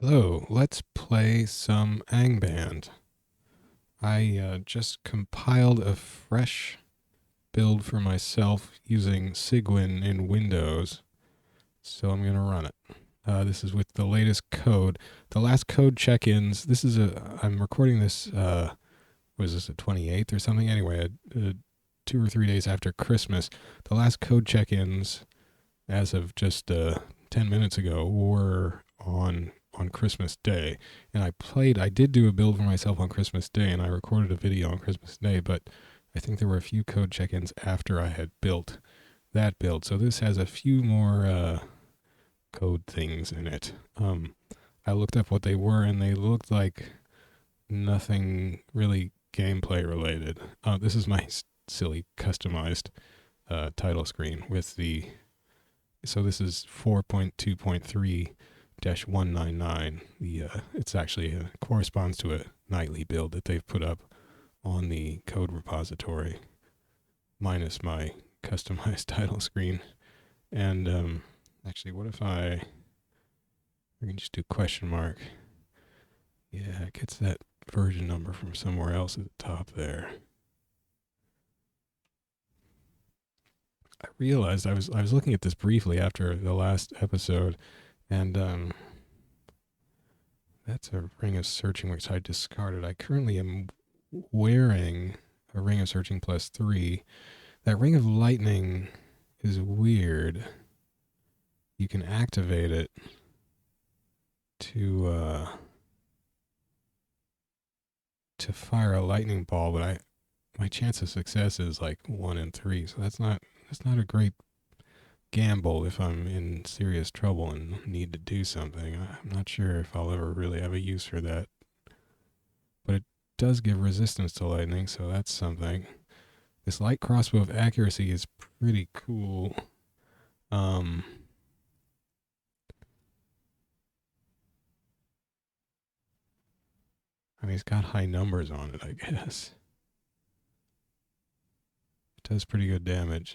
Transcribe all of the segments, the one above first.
Hello, let's play some Angband. I just compiled a fresh build for myself using cygwin in Windows, so I'm going to run it. This is with the latest code. The last code check-ins, I'm recording this, was this the 28th or something? Anyway, 2 or 3 days after Christmas. The last code check-ins, as of just 10 minutes ago, were on Christmas Day. And I did do a build for myself on Christmas Day, and I recorded a video on Christmas Day, but I think there were a few code check-ins after I had built that build. So this has a few more code things in it. I looked up what they were, and they looked like nothing really gameplay related. This is my silly customized title screen with the... So this is 4.2.3-199. It's actually corresponds to a nightly build that they've put up on the code repository, minus my customized title screen. And actually, what if I can just do question mark? Yeah, it gets that version number from somewhere else at the top there. I realized I was looking at this briefly after the last episode, and that's a ring of searching which I discarded. I currently am wearing a ring of searching +3. That ring of lightning is weird. You can activate it to fire a lightning ball, but my chance of success is like 1 in 3, so that's not a great gamble if I'm in serious trouble and need to do something. I'm not sure if I'll ever really have a use for that. But it does give resistance to lightning, so that's something. This light crossbow of accuracy is pretty cool. I mean, it's got high numbers on it, I guess. It does pretty good damage.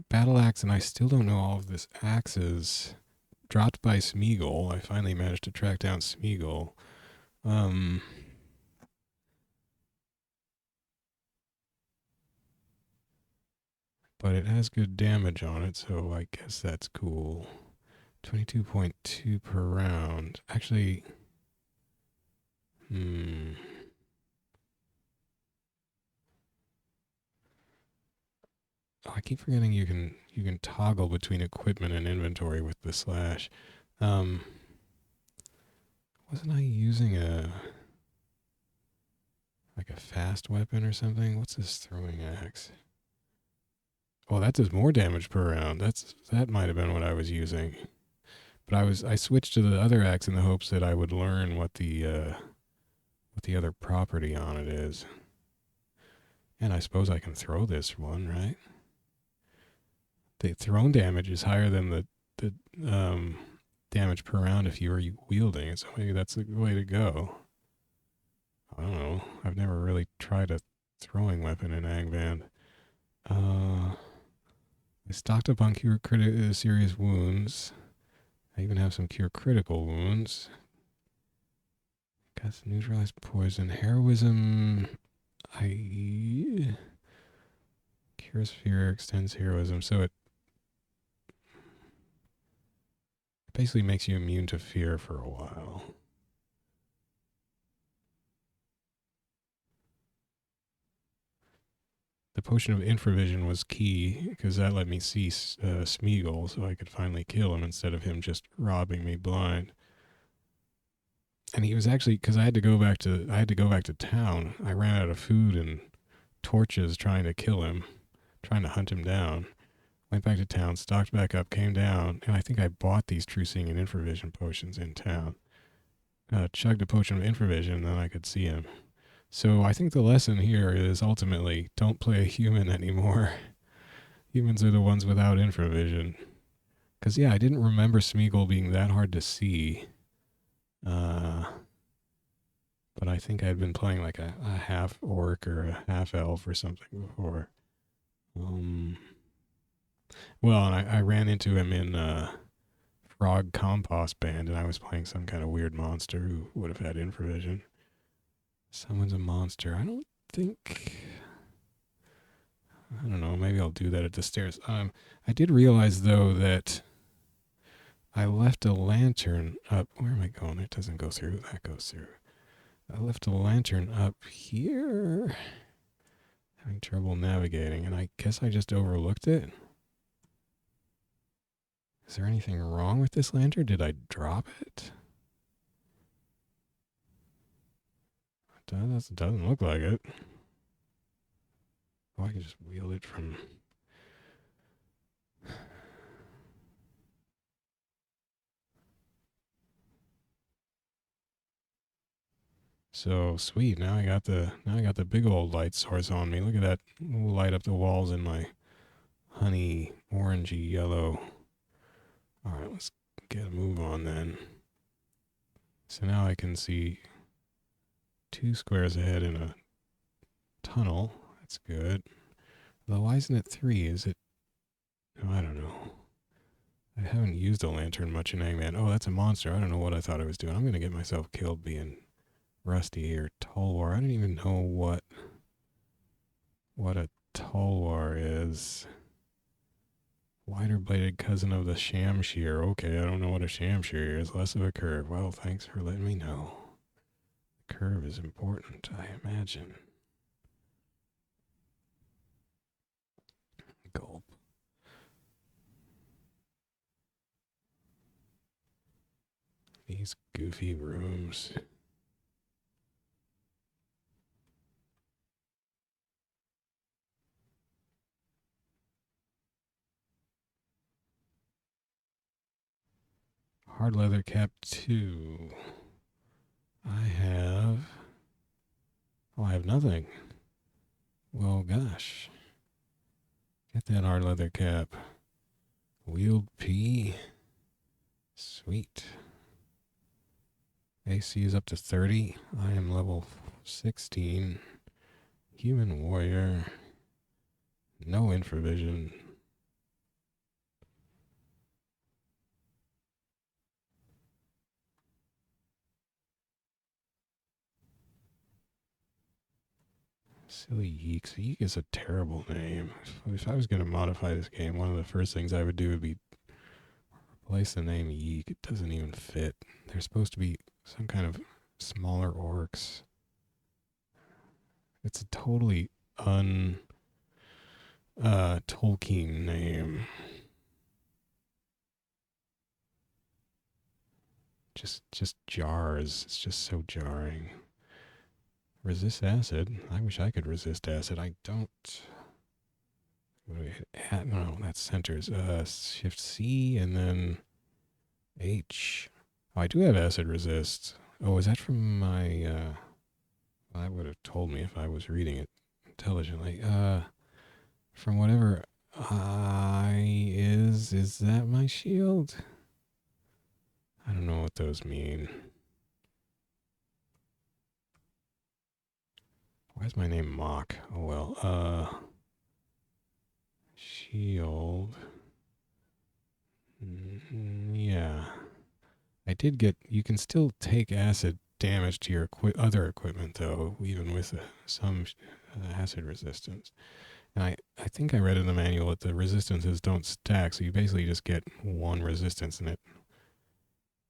Battle axe, and I still don't know all of this axes. Dropped by Smeagol. I finally managed to track down Smeagol. But it has good damage on it, so I guess that's cool. 22.2 per round. Actually, I keep forgetting you can toggle between equipment and inventory with the slash. Wasn't I using a fast weapon or something? What's this throwing axe? Oh, that does more damage per round. That might have been what I was using. But I switched to the other axe in the hopes that I would learn what the other property on it is. And I suppose I can throw this one, right? The thrown damage is higher than the damage per round if you were wielding it, so maybe that's the way to go. I don't know. I've never really tried a throwing weapon in Angband. I stocked up on cure serious wounds. I even have some cure critical wounds. Got some neutralized poison. Heroism. Cures fear, extends heroism, so it basically makes you immune to fear for a while. The potion of infravision was key, because that let me see Smeagol, so I could finally kill him instead of him just robbing me blind. And he was actually, because I had to go back to town. I ran out of food and torches trying to kill him, trying to hunt him down. Went back to town, stocked back up, came down, and I think I bought these true seeing and infravision potions in town. Chugged a potion of infravision, and then I could see him. So I think the lesson here is ultimately don't play a human anymore. Humans are the ones without infravision. Because, yeah, I didn't remember Smeagol being that hard to see. But I think I'd been playing like a half orc or a half elf or something before. Well, and I ran into him in frog compost band and I was playing some kind of weird monster who would have had infravision. Someone's a monster. I don't think... I don't know. Maybe I'll do that at the stairs. I did realize, though, that I left a lantern up. Where am I going? It doesn't go through. That goes through. I left a lantern up here. Having trouble navigating, and I guess I just overlooked it. Is there anything wrong with this lantern? Did I drop it? It doesn't look like it. Oh, I can just wheel it from... So sweet. Now I got the big old light source on me. Look at that. We'll light up the walls in my honey orangey yellow. All right, let's get a move on then. So now I can see 2 squares ahead in a tunnel. That's good. Although why isn't it 3? Is it? Oh, I don't know. I haven't used a lantern much in Angband. Oh, that's a monster. I don't know what I thought I was doing. I'm gonna get myself killed being rusty here. Tulwar. I don't even know what a tulwar is. Wider bladed cousin of the shamshear. Okay, I don't know what a shamshear is. Less of a curve. Well, thanks for letting me know. The curve is important, I imagine. Gulp. These goofy rooms. Hard leather cap 2. I have nothing. Well, gosh. Get that hard leather cap. Wield P. Sweet. AC is up to 30. I am level 16. Human warrior. No infravision. Silly Yeeks. Yeek is a terrible name. If I was going to modify this game, one of the first things I would do would be replace the name Yeek. It doesn't even fit. They're supposed to be some kind of smaller orcs. It's a totally Tolkien name. Just jars. It's just so jarring. Resist acid. I wish I could resist acid. I don't. What do we hit? No, that's centers. Shift C and then H. Oh, I do have acid resist. Oh, is that from my? Well, that would have told me if I was reading it intelligently. From whatever is that my shield? I don't know what those mean. Why is my name Mock? Oh well. Shield. Yeah. I did get... You can still take acid damage to your other equipment, though, even with some acid resistance. And I think I read in the manual that the resistances don't stack, so you basically just get 1 resistance, and it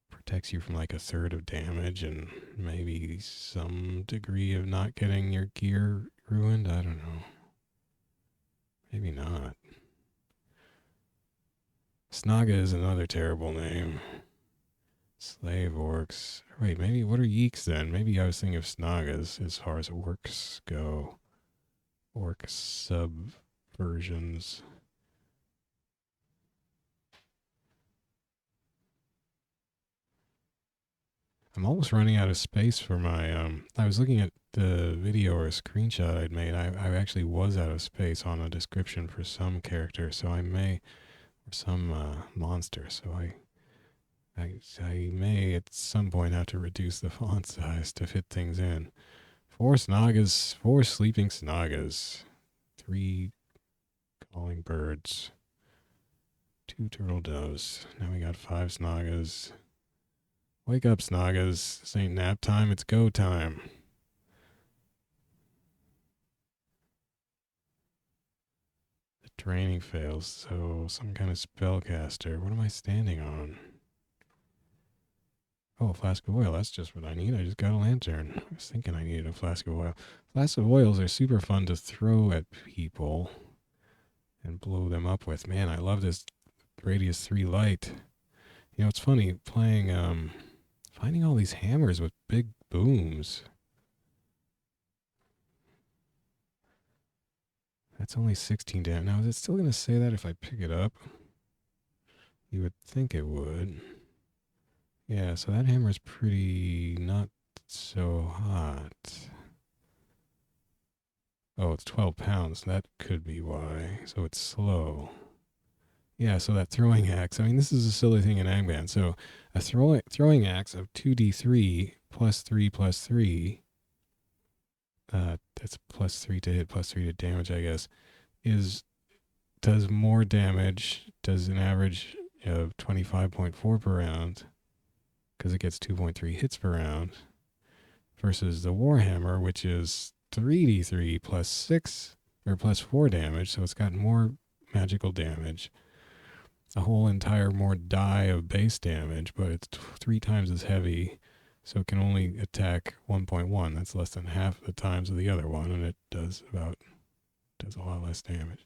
protects you from like 1/3 of damage and maybe some degree of not getting your gear ruined. I don't know. Maybe not. Snaga is another terrible name. Slave orcs. Wait, maybe what are Yeeks then? Maybe I was thinking of Snagas as far as orcs go. Orc subversions. I'm almost running out of space for my, I was looking at the video or a screenshot I'd made. I actually was out of space on a description for some character, so I may, or some monster, so I may at some point have to reduce the font size to fit things in. 4 Snagas, 4 sleeping Snagas, 3 calling birds. 2 turtle doves. Now we got 5 snoggers. Wake up, snoggers. This ain't nap time, it's go time. The training fails, so some kind of spellcaster. What am I standing on? Oh, a flask of oil. That's just what I need. I just got a lantern. I was thinking I needed a flask of oil. Flasks of oils are super fun to throw at people and blow them up with. Man, I love this radius 3 light. You know, it's funny playing, finding all these hammers with big booms. That's only 16 damage. Now, is it still going to say that if I pick it up? You would think it would. Yeah, so that hammer's pretty not so hot. Oh, it's 12 pounds. That could be why. So it's slow. Yeah, so that throwing axe. I mean, this is a silly thing in Angband. So a throwing axe of 2d3 plus 3 plus 3, that's plus 3 to hit, plus 3 to damage, I guess, does more damage, does an average of 25.4 per round, because it gets 2.3 hits per round, versus the Warhammer, which is 3d3 plus 6, or plus 4 damage, so it's got more magical damage. A whole entire more die of base damage, but it's 3 times as heavy, so it can only attack 1.1. That's less than half the times of the other one, and it does a lot less damage.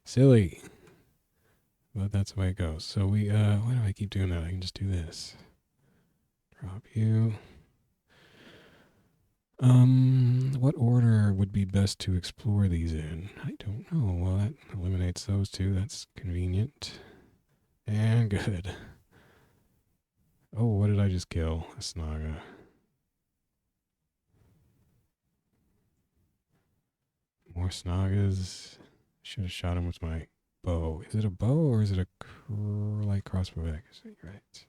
Silly, but that's the way it goes. So we, why do I keep doing that? I can just do this. Drop you. What order would be best to explore these in? I don't know. Well, that eliminates those two. That's convenient. And good. Oh, what did I just kill? A Snaga. More Snagas. Should have shot him with my bow. Is it a bow or is it a light crossbow accuracy? Right.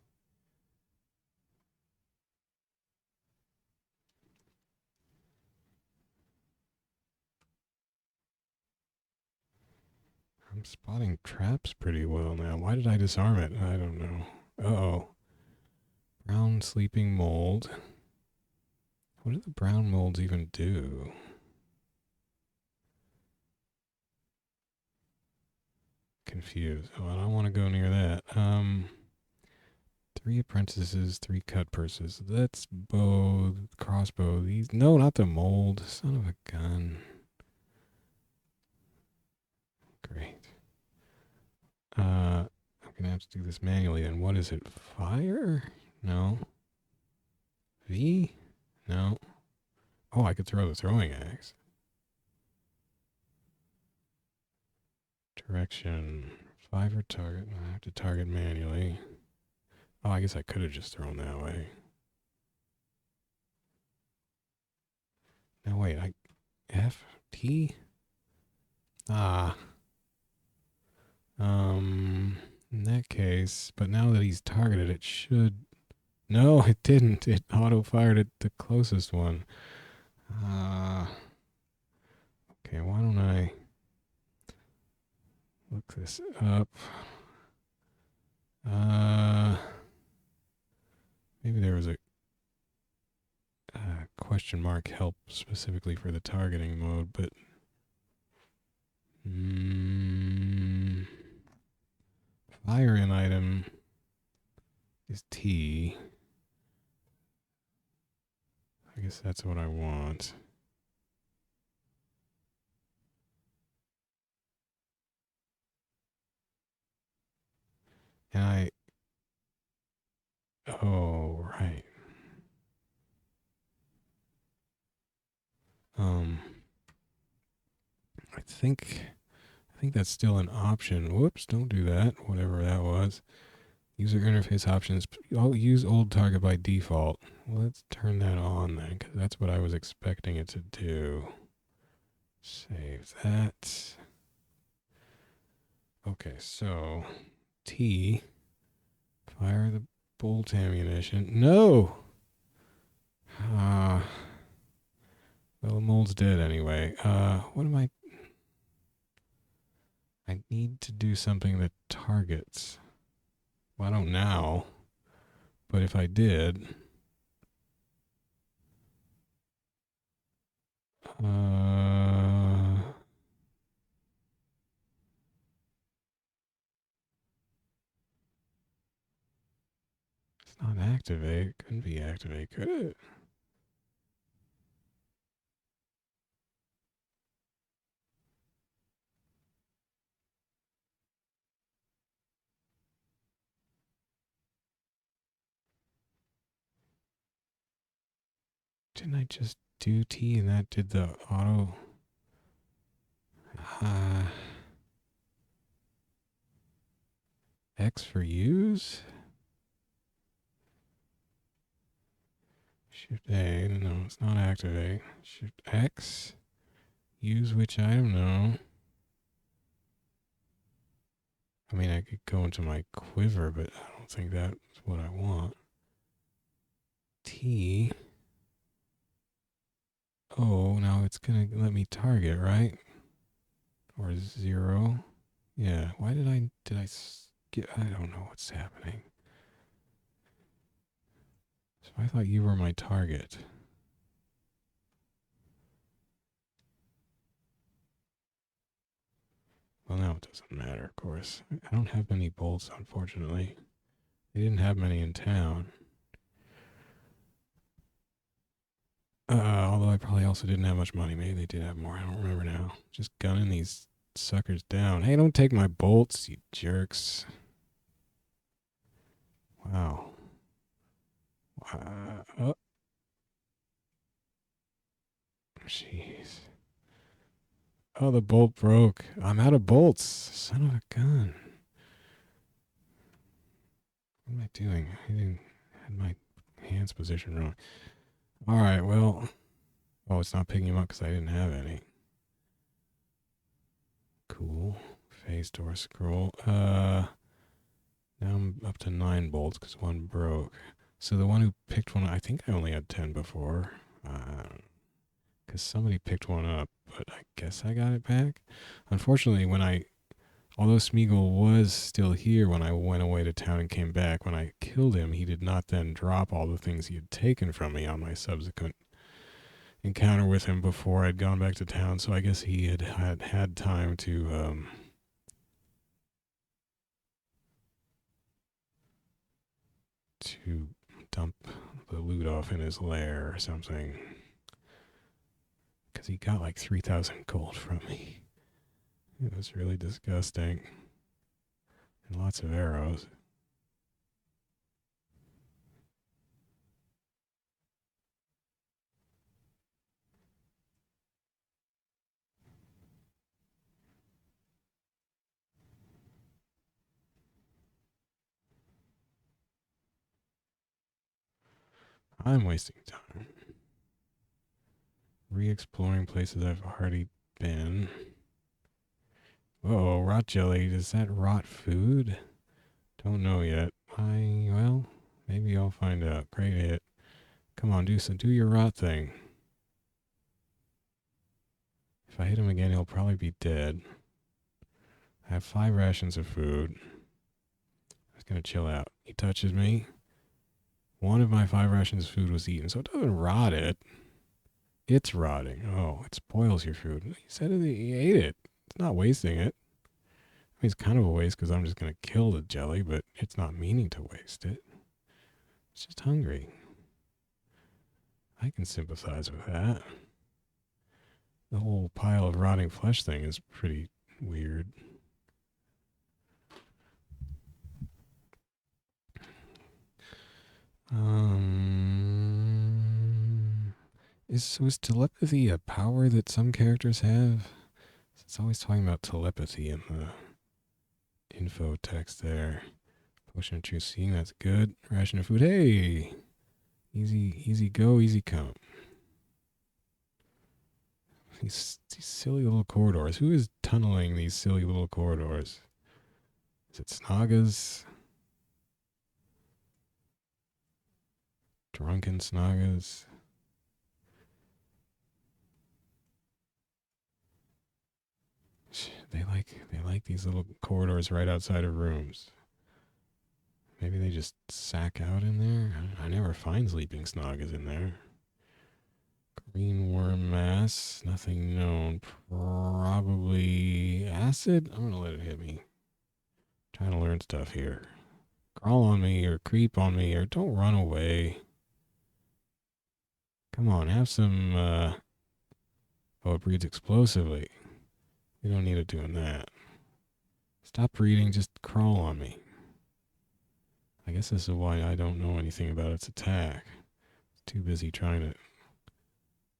I'm spotting traps pretty well now. Why did I disarm it? I don't know. Uh-oh. Brown sleeping mold. What do the brown molds even do? Confused. Oh, I don't want to go near that. 3 apprentices, 3 cut purses. That's bow, crossbow. These, no, not the mold. Son of a gun. Great. I'm gonna have to do this manually. And what is it? Fire? No. V? No. Oh, I could throw the throwing axe. Direction. 5 or target. I have to target manually. Oh, I guess I could have just thrown that way. Now wait, F? T? Ah. In that case, but now that he's targeted, it should... No, it didn't. It auto-fired at the closest one. Okay, why don't I look this up? Maybe there was a question mark help specifically for the targeting mode, but fire in item is T. I guess that's what I want. And oh, right. I think that's still an option. Whoops, don't do that. Whatever that was. User interface options. I'll use old target by default. Well, let's turn that on then, because that's what I was expecting it to do. Save that. Okay, so T. Fire the bolt ammunition. No! Well, the mold's dead anyway. What am I I need to do something that targets. Well, I don't now, but if I did, it's not activate. Couldn't be activate, could it? Didn't I just do T and that did the auto? X for use? Shift A, no, it's not activate. Shift X, use which item? No. I mean, I could go into my quiver, but I don't think that's what I want. T. Oh, now it's going to let me target, right? Or 0. Yeah, why did I skip? I don't know what's happening. So I thought you were my target. Well, now it doesn't matter, of course. I don't have many bolts, unfortunately. They didn't have many in town. Although I probably also didn't have much money. Maybe they did have more. I don't remember now. Just gunning these suckers down. Hey, don't take my bolts, you jerks. Wow. Oh. Jeez. Oh, the bolt broke. I'm out of bolts. Son of a gun. What am I doing? I had my hands positioned wrong. All right, well. Oh, it's not picking him up because I didn't have any. Cool. Phase door scroll. Now I'm up to 9 bolts because one broke. So the one who picked one, I think I only had 10 before. Because somebody picked one up, but I guess I got it back. Unfortunately, although Smeagol was still here when I went away to town and came back, when I killed him, he did not then drop all the things he had taken from me on my subsequent encounter with him before I'd gone back to town. So I guess he had time to dump the loot off in his lair or something. Because he got like 3,000 gold from me. It was really disgusting. And lots of arrows. I'm wasting time. Re-exploring places I've already been. Whoa, rot jelly. Is that rot food? Don't know yet. Well, maybe I'll find out. Great hit. Come on, do your rot thing. If I hit him again, he'll probably be dead. I have 5 rations of food. I'm just gonna chill out. He touches me. One of my 5 rations of food was eaten, so it doesn't rot it. It's rotting. Oh, it spoils your food. He said he ate it. It's not wasting it. I mean, it's kind of a waste because I'm just going to kill the jelly, but it's not meaning to waste it. It's just hungry. I can sympathize with that. The whole pile of rotting flesh thing is pretty weird. Was telepathy a power that some characters have? It's always talking about telepathy in the info text there. Potion of truth seeing, that's good. Ration of food, hey! Easy go, easy come. These silly little corridors. Who is tunneling these silly little corridors? Is it Snagas? Drunken Snagas? They like these little corridors right outside of rooms. Maybe they just sack out in there. I never find sleeping snog is in there. Green worm mass, nothing known. Probably acid. I'm gonna let it hit me. Trying to learn stuff here. Crawl on me or creep on me or don't run away. Come on, have some. Oh, it breeds explosively. We don't need it doing that. Stop breeding, just crawl on me. I guess this is why I don't know anything about its attack. It's too busy trying to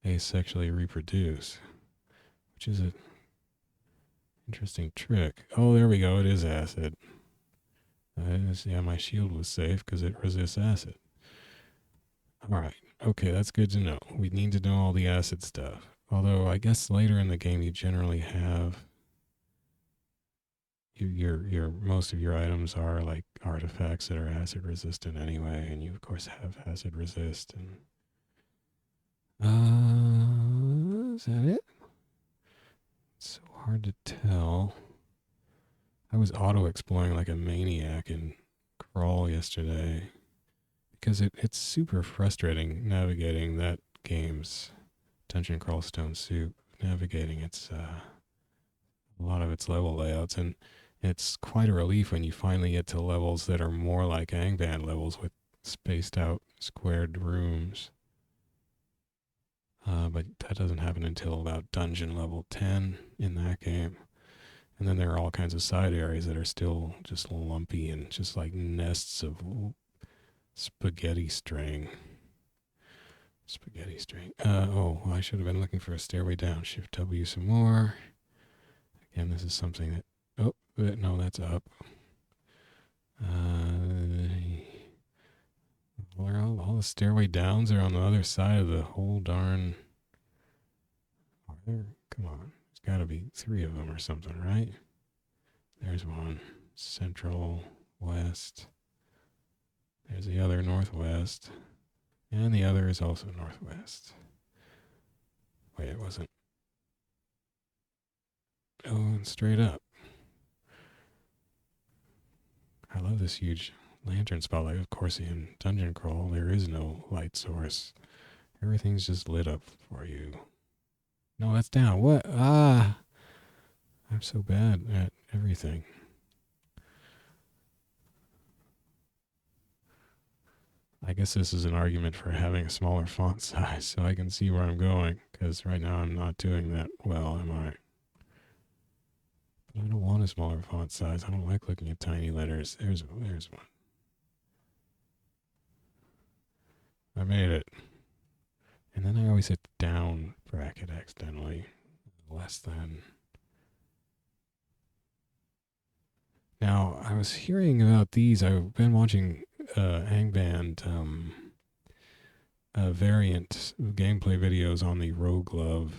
asexually reproduce, which is an interesting trick. Oh, there we go. It is acid. Yeah, my shield was safe because it resists acid. All right. Okay, that's good to know. We need to know all the acid stuff. Although I guess later in the game you generally have your most of your items are like artifacts that are acid resistant anyway, and you of course have acid resist. And is that it? It's so hard to tell. I was auto exploring like a maniac in Crawl yesterday because it's super frustrating navigating that game's dungeon crawl stone soup. Navigating its a lot of its level layouts, and it's quite a relief when you finally get to levels that are more like Angband levels with spaced out squared rooms. But that doesn't happen until about dungeon level 10 in that game. And then there are all kinds of side areas that are still just lumpy and just like nests of spaghetti string. Spaghetti string. Oh, I should have been looking for a stairway down. Shift W some more. Again, this is something that... Oh, no, that's up. All the stairway downs are on the other side of the whole darn... Are there? Come on. There's got to be 3 of them or something, right? There's one. Central, west. There's the other, northwest. And the other is also northwest. Wait, it wasn't. Oh, and straight up. I love this huge lantern spotlight. Of course, in Dungeon Crawl, there is no light source. Everything's just lit up for you. No, that's down. What? Ah! I'm so bad at everything. I guess this is an argument for having a smaller font size so I can see where I'm going, because right now I'm not doing that well, am I? But I don't want a smaller font size. I don't like looking at tiny letters. There's one. I made it. And then I always hit the down bracket accidentally. Less than. Now, I was hearing about these. I've been watching Angband variant gameplay videos on the roguelike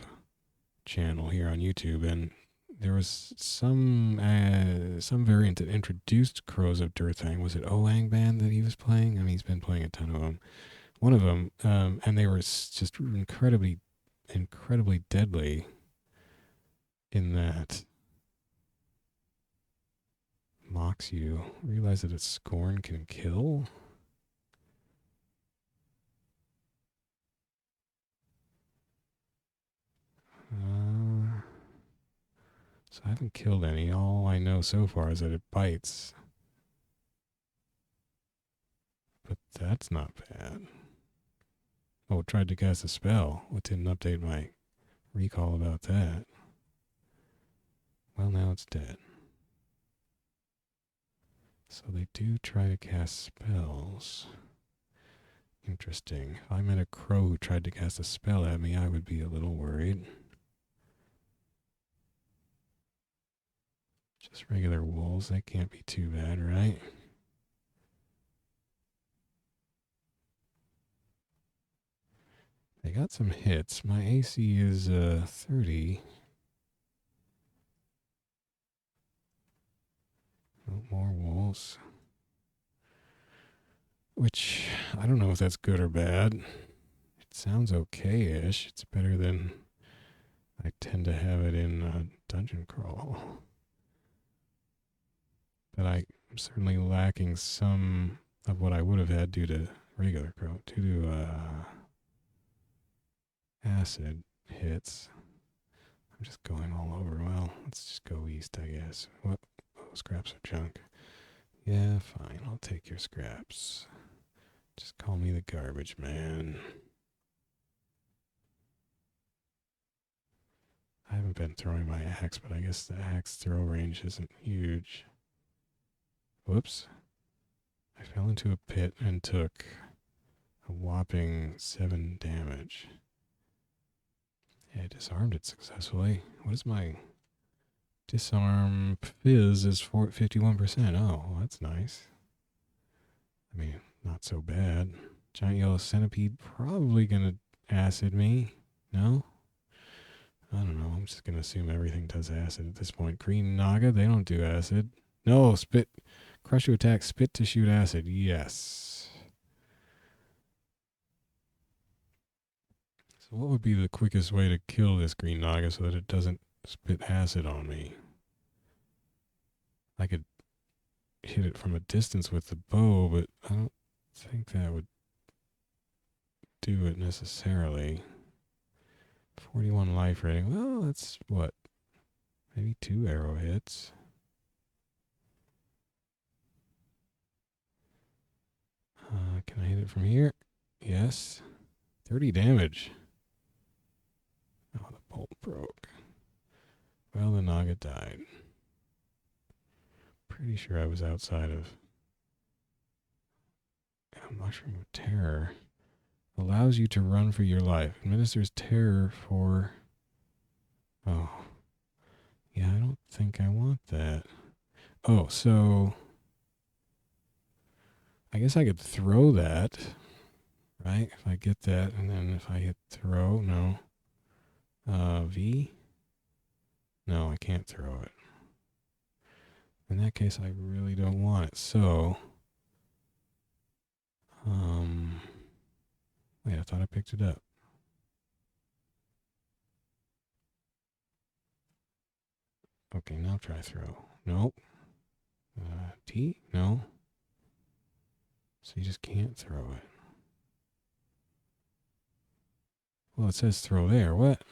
channel here on YouTube, and there was some variant that introduced Crows of Dirthang. Was it Angband that he was playing? I mean, he's been playing a ton of them. One of them, and they were just incredibly deadly in that. Mocks you. Realize that its scorn can kill? So I haven't killed any. All I know so far is that it bites. But that's not bad. Oh, it tried to cast a spell. What didn't update my recall about that? Well, now it's dead. So they do try to cast spells. Interesting. If I met a crow who tried to cast a spell at me, I would be a little worried. Just regular wolves, that can't be too bad, right? They got some hits. My AC is 30. Oh, more wolves. Which, I don't know if that's good or bad. It sounds okay-ish. It's better than I tend to have it in Dungeon Crawl. that I'm certainly lacking some of what I would have had due to regular growth, due to acid hits. I'm just going all over. Well, let's just go east, I guess. What? Oh, scraps are junk. Yeah, fine. I'll take your scraps. Just call me the garbage man. I haven't been throwing my axe, but I guess the axe throw range isn't huge. Whoops. I fell into a pit and took a whopping 7 damage. Yeah, I disarmed it successfully. What is my disarm fizz is 51%. Oh, that's nice. I mean, not so bad. Giant yellow centipede probably gonna acid me. No? I don't know. I'm just gonna assume everything does acid at this point. Green Naga, they don't do acid. No, spit. Crush to attack, spit to shoot acid. Yes. So what would be the quickest way to kill this Green Naga so that it doesn't spit acid on me? I could hit it from a distance with the bow, but I don't think that would do it necessarily. 41 life rating. Well, that's what? Maybe 2 arrow hits. Can I hit it from here? Yes. 30 damage. Oh, the bolt broke. Well, the Naga died. Pretty sure I was outside of Mushroom of Terror. Allows you to run for your life. Administers terror for... Oh. Yeah, I don't think I want that. Oh, so... I guess I could throw that, right? If I get that, and then if I hit throw, no. V? No, I can't throw it. In that case, I really don't want it. So, wait, I thought I picked it up. Okay, now try throw. Nope. T? No. So you just can't throw it. Well, it says throw there. What?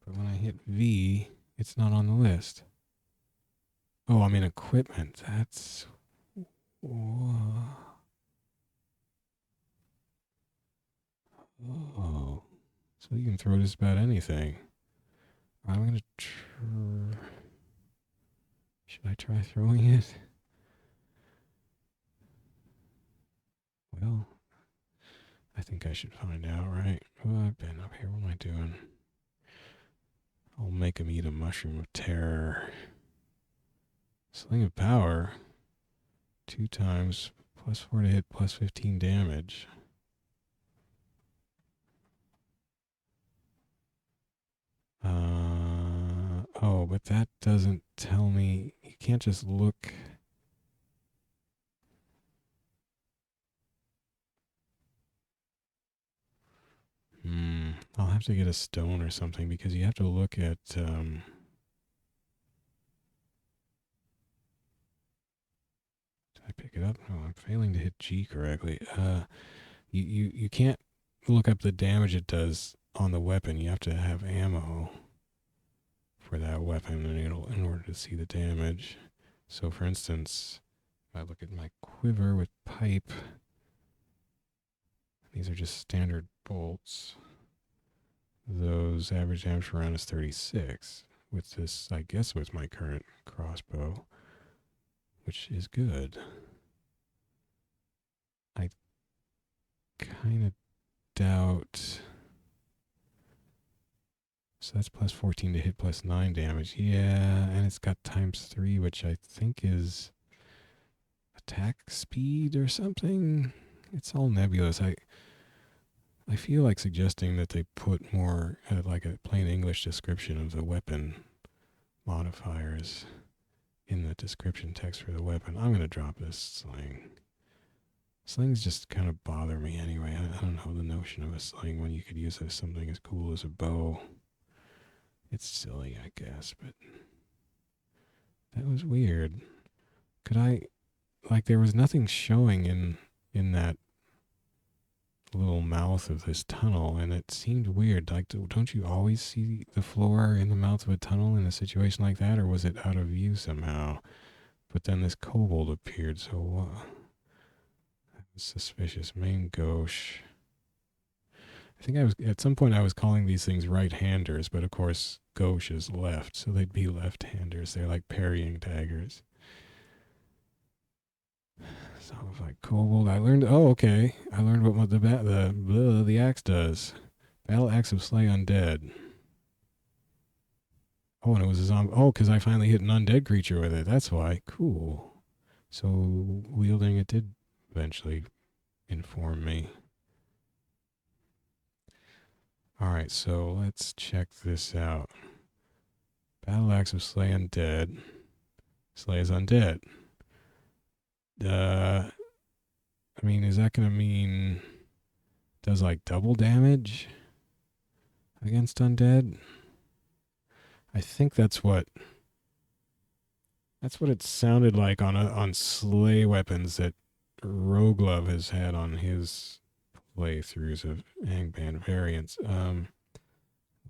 But when I hit V, it's not on the list. Oh, I'm in equipment. That's... Whoa. Oh. So you can throw just about anything. I'm going to should I try throwing it? Well, I think I should find out, right? Oh, I've been up here. What am I doing? I'll make him eat a mushroom of terror. Sling of power. 2 times. Plus 4 to hit, plus 15 damage. Oh, but that doesn't tell me. You can't just look. I'll have to get a stone or something because you have to look at. Did I pick it up? No, I'm failing to hit G correctly. You can't look up the damage it does on the weapon. You have to have ammo for that weapon in order to see the damage. So, for instance, if I look at my quiver with pipe, these are just standard bolts. Those average damage per round is 36. With this, I guess, with my current crossbow, which is good. I kind of doubt. So that's plus 14 to hit, plus 9 damage. Yeah, and it's got ×3, which I think is attack speed or something. It's all nebulous. I feel like suggesting that they put more, like a plain English description of the weapon modifiers in the description text for the weapon. I'm going to drop this sling. Slings just kind of bother me anyway. I don't know the notion of a sling when you could use something as cool as a bow. It's silly, I guess, but that was weird. Could I, like, there was nothing showing in that little mouth of this tunnel, and it seemed weird. Like, don't you always see the floor in the mouth of a tunnel in a situation like that, or was it out of view somehow? But then this kobold appeared, so that was suspicious. Main gauche. I think I was at some point I was calling these things right-handers, but of course gauche is left, so they'd be left-handers. They're like parrying daggers. So if I kobold, I learned. Oh, okay. I learned what the axe does. Battle axe of slay undead. Oh, and it was a zombie. Oh, because I finally hit an undead creature with it. That's why. Cool. So wielding it did eventually inform me. All right, so let's check this out. Battle axe of slay undead. Slay is undead. I mean, is that going to mean does like double damage against undead? I think that's what it sounded like on slay weapons that Roguelove has had on his playthroughs of Angband variants. What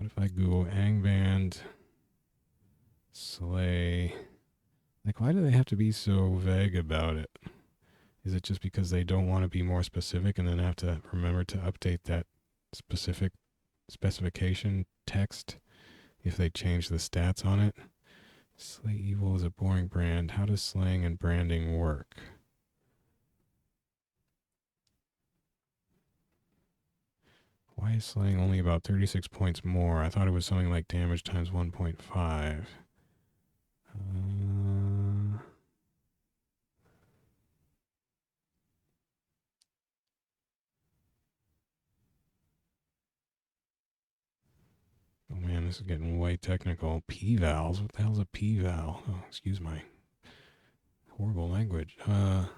if I Google Angband slay? Like, why do they have to be so vague about it? Is it just because they don't want to be more specific and then have to remember to update that specific specification text if they change the stats on it? Slay Evil is a boring brand. How does slaying and branding work? Why is slaying only about 36 points more? I thought it was something like damage times 1.5. Oh man, this is getting way technical. P-vals? What the hell's a P-val? Oh, excuse my horrible language. How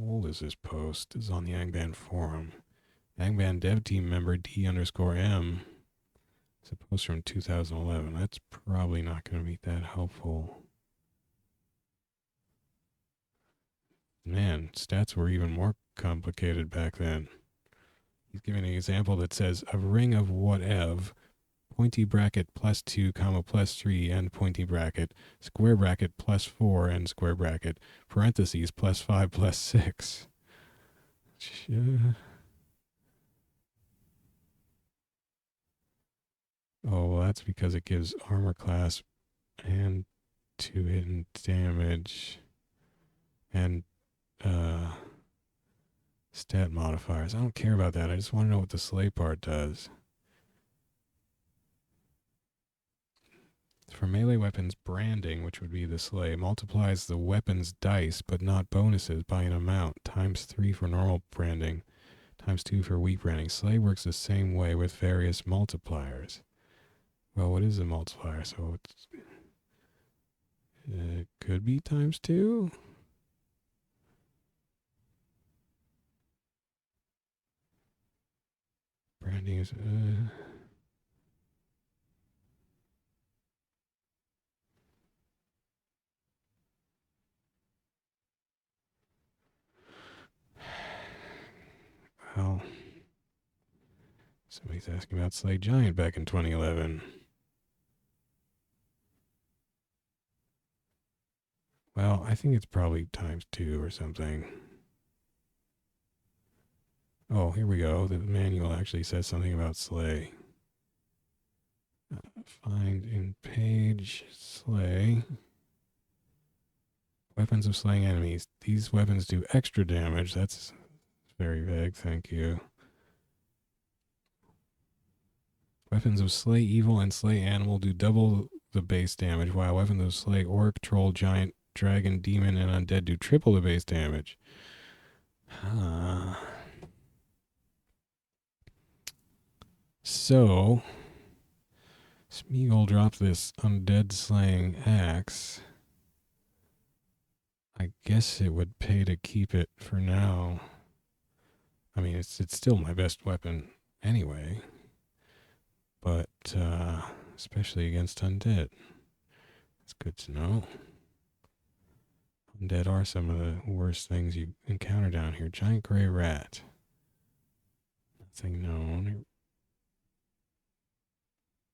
old is this post? This is on the Angband forum. Angband dev team member D_M. It's a post from 2011. That's probably not going to be that helpful. Man, stats were even more complicated back then. He's giving an example that says a ring of whatever, pointy bracket +2, comma +3, end pointy bracket, square bracket +4, end square bracket, parentheses +5, +6. Oh, well, that's because it gives armor class and 2 hidden damage and stat modifiers. I don't care about that. I just want to know what the slay part does. For melee weapons, branding, which would be the slay, multiplies the weapon's dice, but not bonuses, by an amount. ×3 for normal branding, ×2 for weak branding. Slay works the same way with various multipliers. Well, what is a multiplier? So it could be ×2. Branding is... Well, somebody's asking about Slay Giant back in 2011. Well, I think it's probably ×2 or something. Oh, here we go. The manual actually says something about Slay. Find in page Slay. Weapons of slaying enemies. These weapons do extra damage. That's very vague, thank you. Weapons of slay evil and slay animal do double the base damage, while weapons of slay orc, troll, giant, dragon, demon, and undead do triple the base damage. So, Smeagol dropped this undead slaying axe. I guess it would pay to keep it for now. I mean, it's still my best weapon anyway. But, especially against undead. That's good to know. Undead are some of the worst things you encounter down here. Giant gray rat. Nothing known.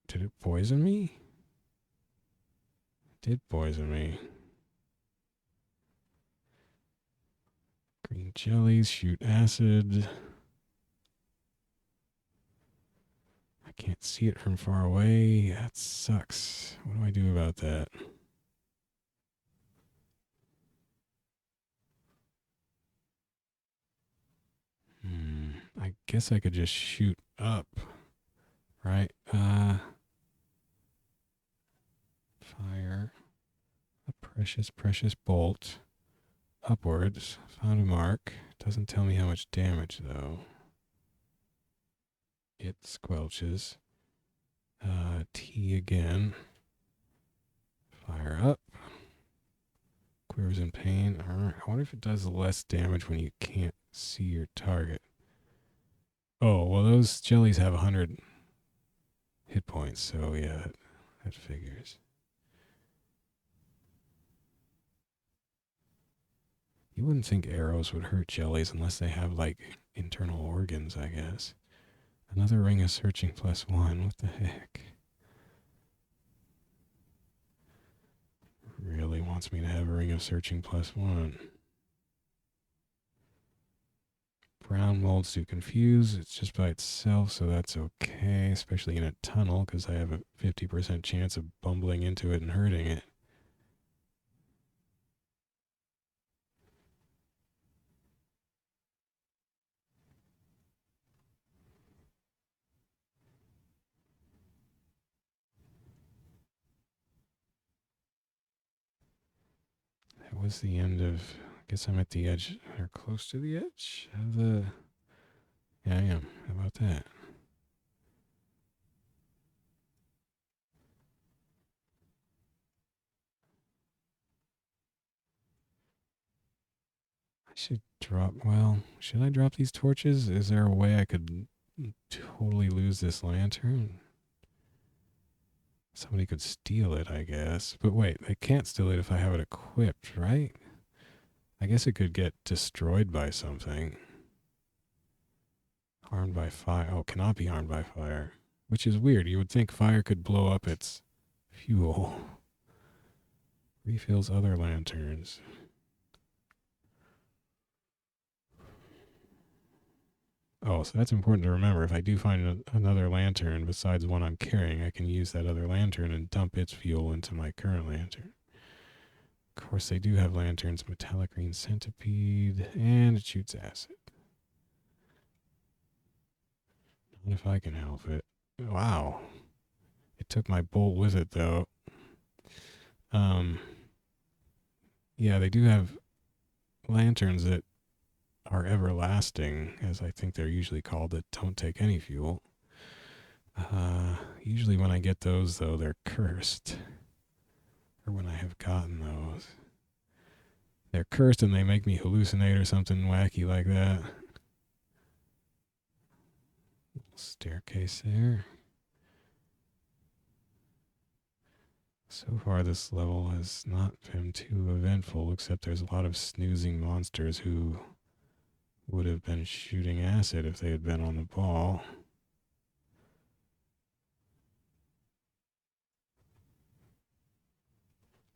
Did it poison me? It did poison me. Green jellies shoot acid. I can't see it from far away. That sucks. What do I do about that? I guess I could just shoot up. Right? Fire. A precious, precious bolt. Upwards. Found a mark. Doesn't tell me how much damage, though. It squelches. T again. Fire up. Quivers in pain. I wonder if it does less damage when you can't see your target. Oh, well, those jellies have 100 hit points, so yeah, that figures. You wouldn't think arrows would hurt jellies unless they have, like, internal organs, I guess. Another ring of searching +1. What the heck? Really wants me to have a ring of searching +1. Brown molds do confuse. It's just by itself, so that's okay, especially in a tunnel, because I have a 50% chance of bumbling into it and hurting it. That was the end of... I guess I'm at the edge, or close to the edge of the... Yeah, I am. How about that? I should drop... Well, should I drop these torches? Is there a way I could totally lose this lantern? Somebody could steal it, I guess. But wait, they can't steal it if I have it equipped, right? I guess it could get destroyed by something. Harmed by fire. Oh, cannot be harmed by fire. Which is weird. You would think fire could blow up its fuel. Refills other lanterns. Oh, so that's important to remember. If I do find another lantern besides one I'm carrying, I can use that other lantern and dump its fuel into my current lantern. Of course, they do have lanterns. Metallic green centipede. And it shoots acid. Not if I can help it. Wow. It took my bolt with it, though. Yeah, they do have lanterns that are everlasting, as I think they're usually called, that don't take any fuel. Usually when I get those, though, they're cursed. Or when I have gotten those. They're cursed and they make me hallucinate or something wacky like that. Little staircase there. So far this level has not been too eventful, except there's a lot of snoozing monsters who would have been shooting acid if they had been on the ball.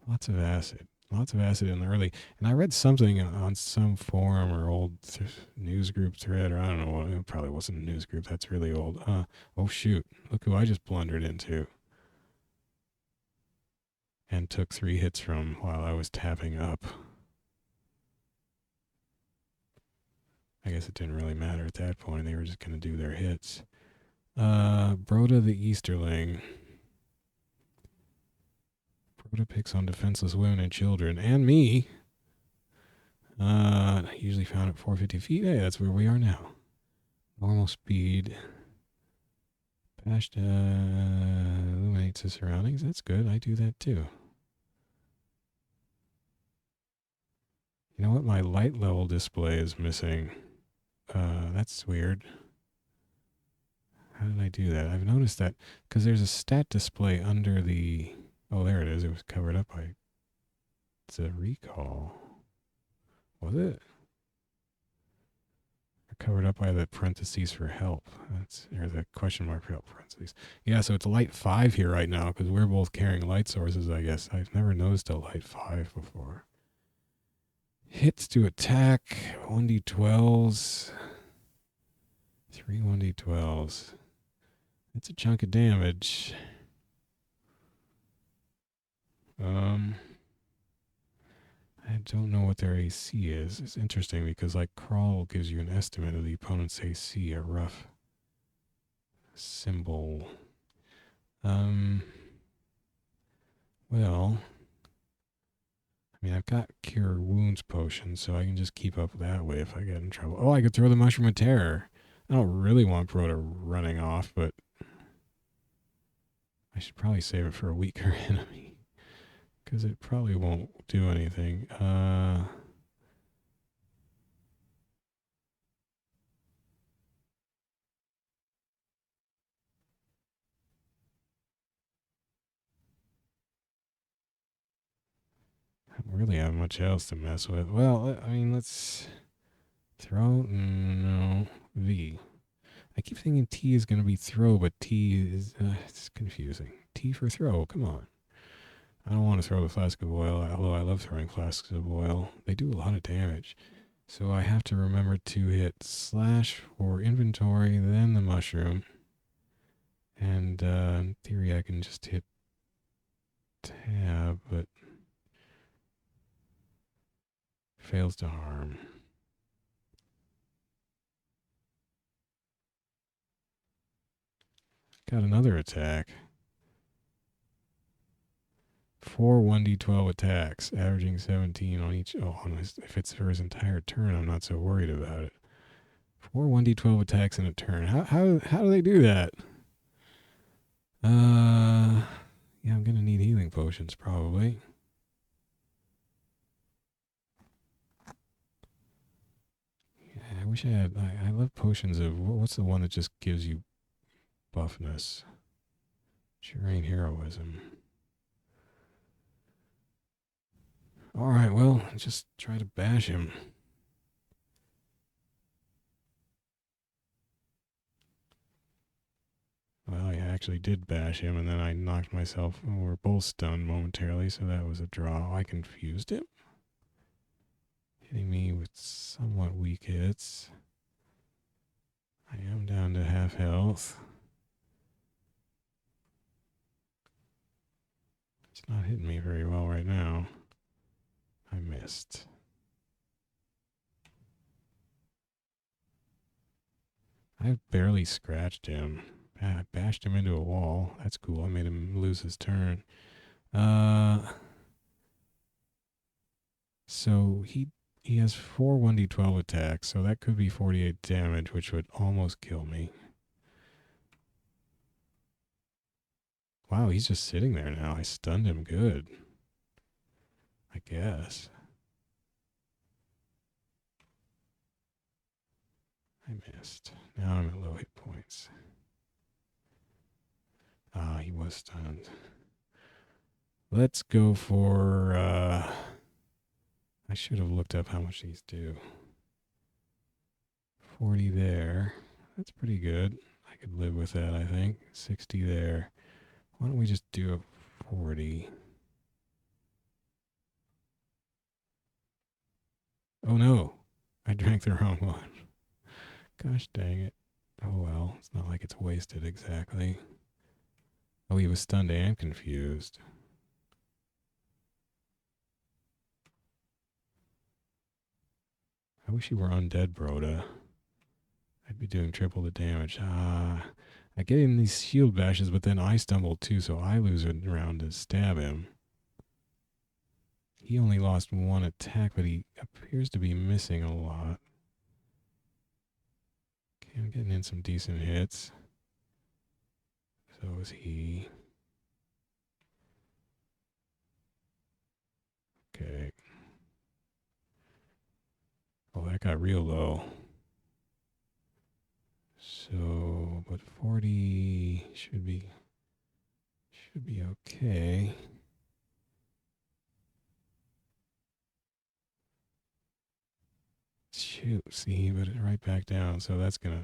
Lots of acid. Lots of acid in the early... And I read something on some forum or old news group thread, or I don't know what. It probably wasn't a news group. That's really old. Oh, shoot. Look who I just blundered into. And took 3 hits from while I was tapping up. I guess it didn't really matter at that point. They were just going to do their hits. Brodda the Easterling. Brodda picks on defenseless women and children. And me. Usually found at 450 feet. Hey, that's where we are now. Normal speed. Pashta illuminates the surroundings. That's good. I do that too. You know what? My light level display is missing. That's weird. How did I do that? I've noticed that because there's a stat display under the... Oh, there it is. It was covered up by the recall. Was it? Covered up by the parentheses for help. Or the question mark for help parentheses. Yeah, so it's light 5 here right now because we're both carrying light sources, I guess. I've never noticed a light 5 before. Hits to attack, 1d12s. 3 1d12s. It's a chunk of damage. I don't know what their AC is. It's interesting because like crawl gives you an estimate of the opponent's AC, a rough symbol. Well, I mean, I've got cure wounds potion, so I can just keep up that way if I get in trouble. Oh, I could throw the mushroom of terror. I don't really want Brodda running off, but I should probably save it for a weaker enemy because it probably won't do anything. I don't really have much else to mess with. Well, I mean, let's throw. No, V. I keep thinking T is going to be throw, but T is it's confusing. T for throw. Come on. I don't want to throw the flask of oil, although I love throwing flasks of oil. They do a lot of damage. So I have to remember to hit slash for inventory, then the mushroom. And in theory, I can just hit tab, but fails to harm. Got another attack. 4 1d12 attacks, averaging 17 on each. Oh, if it's for his entire turn, I'm not so worried about it. 4 1d12 attacks in a turn. How do they do that? Yeah, I'm gonna need healing potions probably. Yeah, I wish I had. I love potions of what's the one that just gives you buffness? Sure ain't heroism. All right, well, just try to bash him. Well, I actually did bash him, and then I knocked myself. We're both stunned momentarily, so that was a draw. I confused him. Hitting me with somewhat weak hits. I am down to half health. It's not hitting me very well right now. I missed. I barely scratched him. I bashed him into a wall. That's cool. I made him lose his turn. So he has 4 1d12 attacks, so that could be 48 damage, which would almost kill me. Wow, he's just sitting there now. I stunned him good. I guess. I missed. Now I'm at low hit points. Ah, he was stunned. Let's go for, I should have looked up how much these do. 40 there. That's pretty good. I could live with that, I think. 60 there. Why don't we just do a 40? Oh no, I drank the wrong one. Gosh dang it. Oh well, it's not like it's wasted exactly. Oh, he was stunned and confused. I wish he were undead, Brodda. I'd be doing triple the damage. I get in these shield bashes, but then I stumble too, so I lose a round to stab him. He only lost 1 attack, but he appears to be missing a lot. Okay, I'm getting in some decent hits. So is he. Okay. Oh, that got real low. So, but 40 should be okay. see, but it right back down, so that's gonna...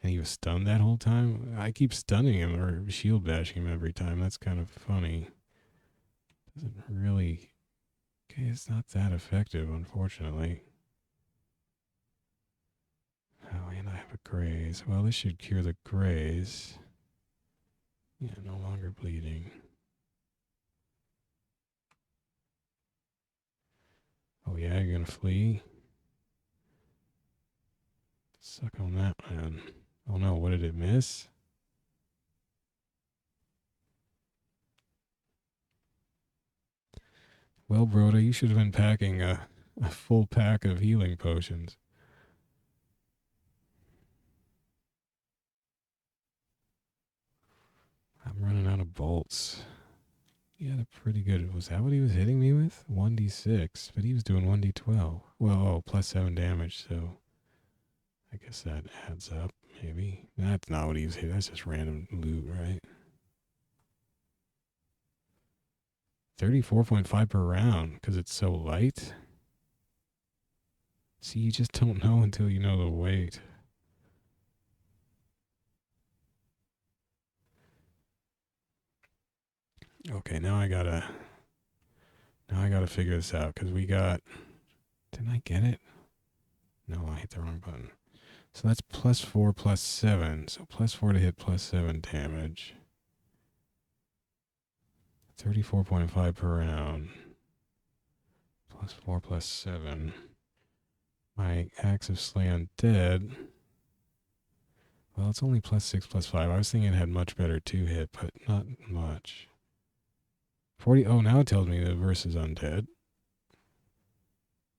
And he was stunned that whole time? I keep stunning him or shield bashing him every time. That's kind of funny. Doesn't really... Okay, it's not that effective, unfortunately. Oh, and I have a graze. Well, this should cure the graze. Yeah, no longer bleeding. Oh yeah, you're gonna flee? Suck on that, man. Oh no, what did it miss? Well, Brodda, you should have been packing a full pack of healing potions. I'm running out of bolts. He had a pretty good... Was that what he was hitting me with? 1d6, but he was doing 1d12. Well, oh, plus 7 damage, so... I guess that adds up, maybe. That's not what he was hitting. That's just random loot, right? 34.5 per round, because it's so light. See, you just don't know until you know the weight. Okay, now I gotta figure this out, because we got... Didn't I get it? No, I hit the wrong button. So that's plus 4, plus 7. So plus 4 to hit plus 7 damage. 34.5 per round. Plus 4, plus 7. My axe of slay undead. Well, it's only plus 6, plus 5. I was thinking it had much better 2 hit, but not much. 40. Oh, now it tells me the verse is undead.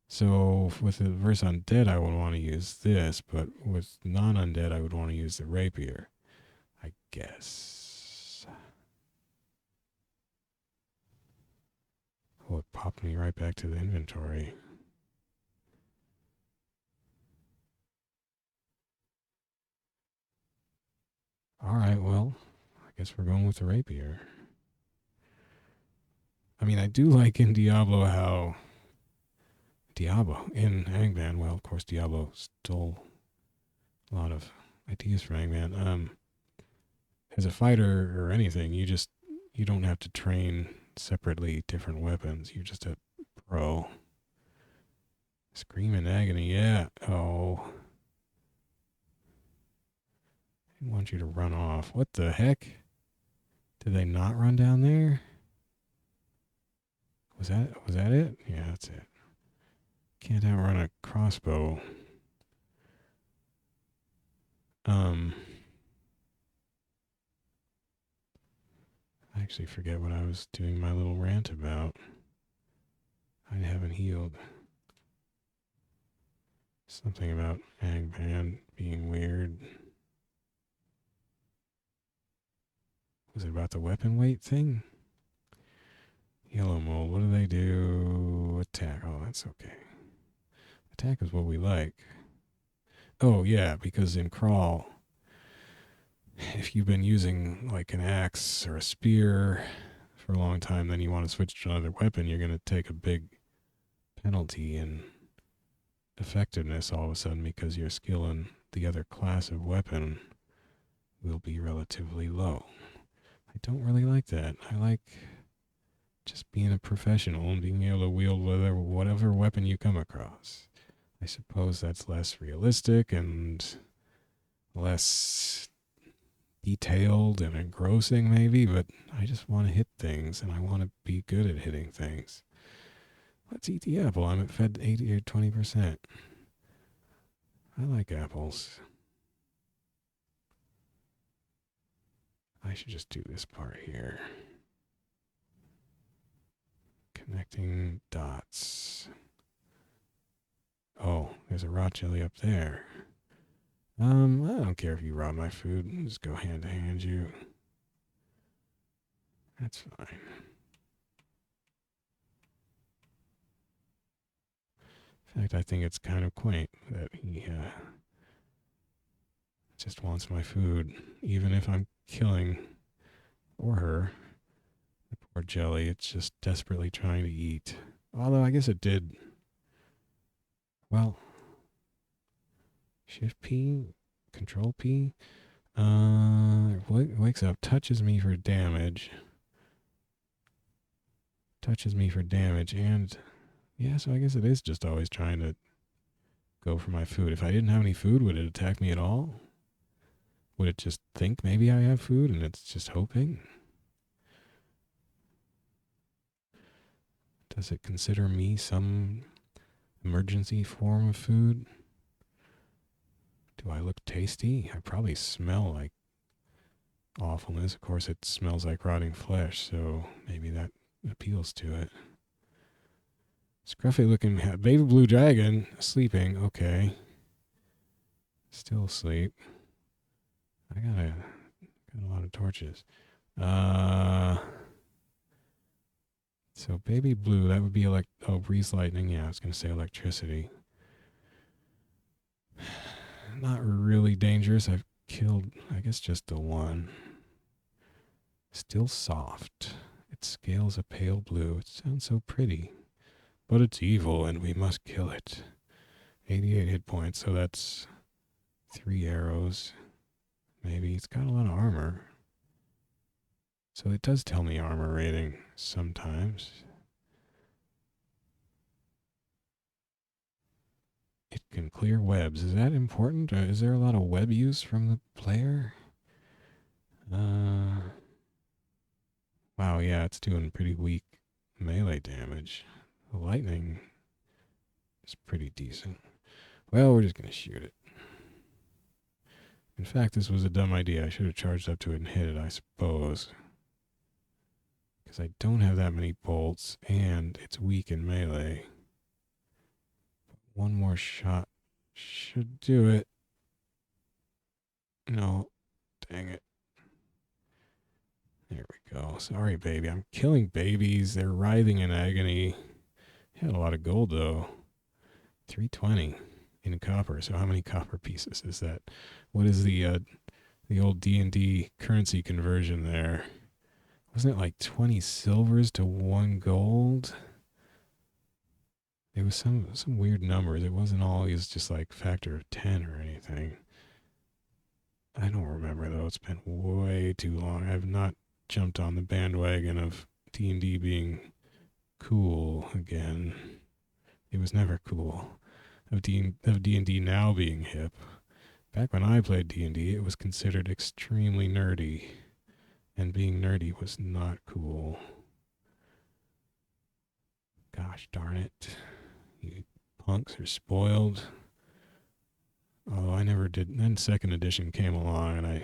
So with the verse undead, I would want to use this, but with non-undead, I would want to use the rapier, I guess. Oh, it popped me right back to the inventory. All right, well, I guess we're going with the rapier. I mean, I do like in Diablo how... in Angband, well, of course, Diablo stole a lot of ideas from Angband. As a fighter or anything, you don't have to train separately different weapons. You're just a pro. Scream in agony, yeah. Oh. I want you to run off. What the heck? Did they not run down there? Was that it? Yeah, that's it. Can't outrun a crossbow. I actually forget what I was doing my little rant about. I haven't healed. Something about Angband being weird. Was it about the weapon weight thing? Yellow mold, what do they do? Attack. Oh, that's okay. Attack is what we like. Oh, yeah, because in crawl, if you've been using like an axe or a spear for a long time, then you want to switch to another weapon, you're going to take a big penalty in effectiveness all of a sudden because your skill in the other class of weapon will be relatively low. I don't really like that. I like just being a professional and being able to wield whatever weapon you come across. I suppose that's less realistic and less detailed and engrossing maybe, but I just want to hit things and I want to be good at hitting things. Let's eat the apple. I'm at fed 80 or 20%. I like apples. I should just do this part here. Connecting dots. Oh, there's a rot jelly up there. I don't care if you rob my food. I'll just go hand to hand you. That's fine. In fact, I think it's kind of quaint that he just wants my food, even if I'm killing, or her, the Or jelly. It's just desperately trying to eat. Although I guess it did. Well, Shift P, Control P. Wakes up, touches me for damage. Touches me for damage, and yeah, so I guess it is just always trying to go for my food. If I didn't have any food, would it attack me at all? Would it just think maybe I have food and it's just hoping? Does it consider me some emergency form of food? Do I look tasty? I probably smell like awfulness. Of course, it smells like rotting flesh, so maybe that appeals to it. Scruffy looking baby blue dragon sleeping. Okay. Still asleep. I got a lot of torches. So baby blue, that would be breeze lightning. Yeah, I was going to say electricity. Not really dangerous. I've killed, I guess, just the one. Still soft. It scales a pale blue. It sounds so pretty. But it's evil and we must kill it. 88 hit points, so that's 3 arrows. Maybe. It's got a lot of armor. So it does tell me armor rating sometimes. It can clear webs. Is that important? Is there a lot of web use from the player? Wow, yeah, it's doing pretty weak melee damage. The lightning is pretty decent. Well, we're just going to shoot it. In fact, this was a dumb idea. I should have charged up to it and hit it, I suppose. Because I don't have that many bolts, and it's weak in melee. One more shot should do it. No. Dang it. There we go. Sorry, baby. I'm killing babies. They're writhing in agony. Had a lot of gold, though. 320 in copper. So how many copper pieces is that? What is the old D&D currency conversion there? Wasn't it like 20 silvers to 1 gold? It was some weird numbers. It wasn't always just like factor of 10 or anything. I don't remember, though. It's been way too long. I've not jumped on the bandwagon of D&D being cool again. It was never cool. Of D&D now being hip. Back when I played D&D, it was considered extremely nerdy. And being nerdy was not cool. Gosh darn it. You punks are spoiled. Although I never did. Then 2nd edition came along and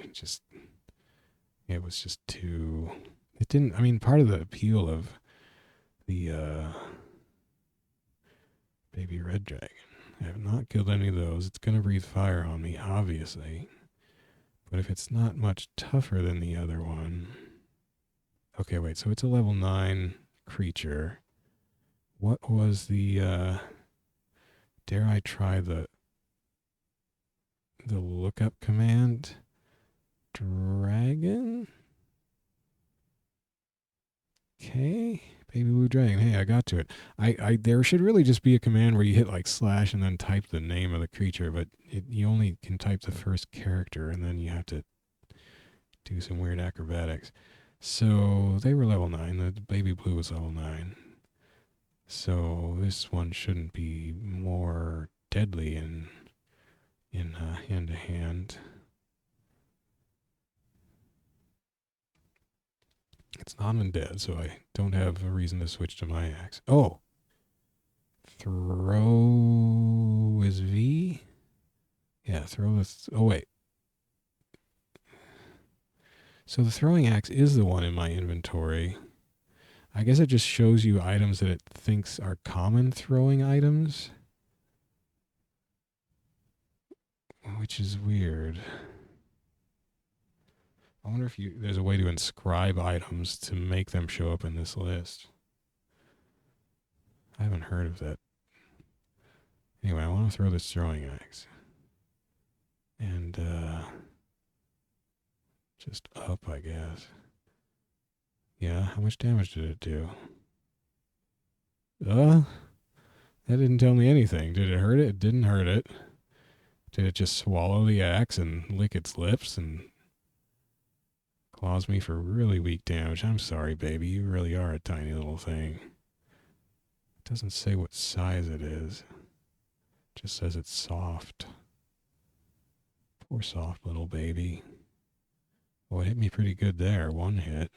it was just too... It didn't... I mean, part of the appeal of the baby red dragon. I have not killed any of those. It's going to breathe fire on me, obviously. But if it's not much tougher than the other one... Okay, wait. So it's a level 9 creature. What was the... dare I try the lookup command? Dragon? Okay. Baby blue dragon. Hey, I got to it. There should really just be a command where you hit like slash and then type the name of the creature, but you only can type the first character and then you have to do some weird acrobatics. So they were level 9. The baby blue was level 9. So this one shouldn't be more deadly in hand to hand. It's not undead, so I don't have a reason to switch to my axe. Oh! Throw is V? Yeah, throw is... Oh, wait. So the throwing axe is the one in my inventory. I guess it just shows you items that it thinks are common throwing items. Which is weird. I wonder if there's a way to inscribe items to make them show up in this list. I haven't heard of that. Anyway, I want to throw this throwing axe. And just up, I guess. Yeah, how much damage did it do? That didn't tell me anything. Did it hurt it? It didn't hurt it. Did it just swallow the axe and lick its lips and claws me for really weak damage? I'm sorry, baby. You really are a tiny little thing. It doesn't say what size it is. It just says it's soft. Poor soft little baby. Oh, it hit me pretty good there. One hit.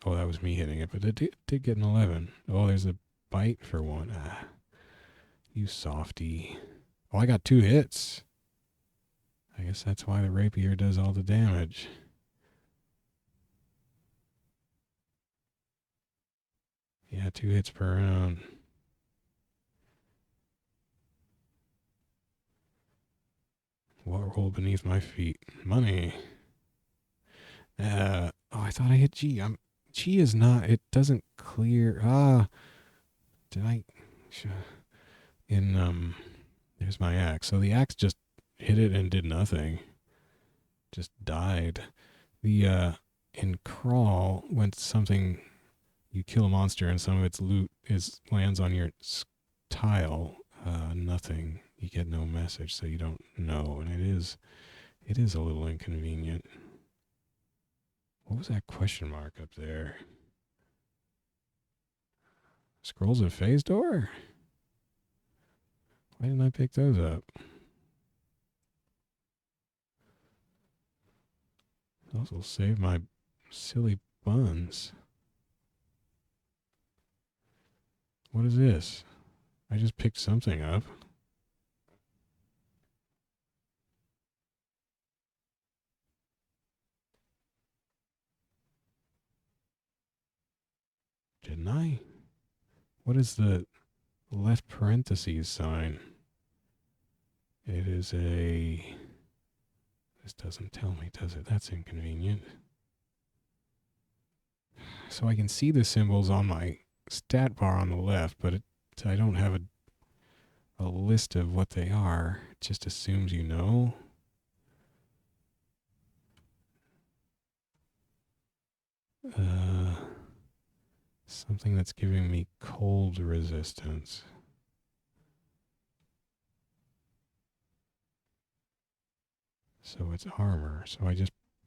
Oh, that was me hitting it, but it did get an 11. Oh, there's a bite for one. Ah, you softy. Oh, I got 2 hits. I guess that's why the rapier does all the damage. Yeah, 2 hits per round. What rolled beneath my feet? Money. Oh, I thought I hit G. G is not. It doesn't clear. Did I? There's my axe. So the axe just hit it and did nothing. Just died. In crawl, when something you kill a monster and some of its loot lands on your tile, nothing. You get no message, so you don't know, and it is a little inconvenient. What was that question mark up there? Scrolls of Phase Door? Why didn't I pick those up? Those will save my silly buns. What is this? I just picked something up. Didn't I? What is the left parentheses sign? It is a... This doesn't tell me, does it? That's inconvenient. So I can see the symbols on my stat bar on the left, but I don't have a list of what they are. It just assumes you know. Something that's giving me cold resistance. So it's armor. So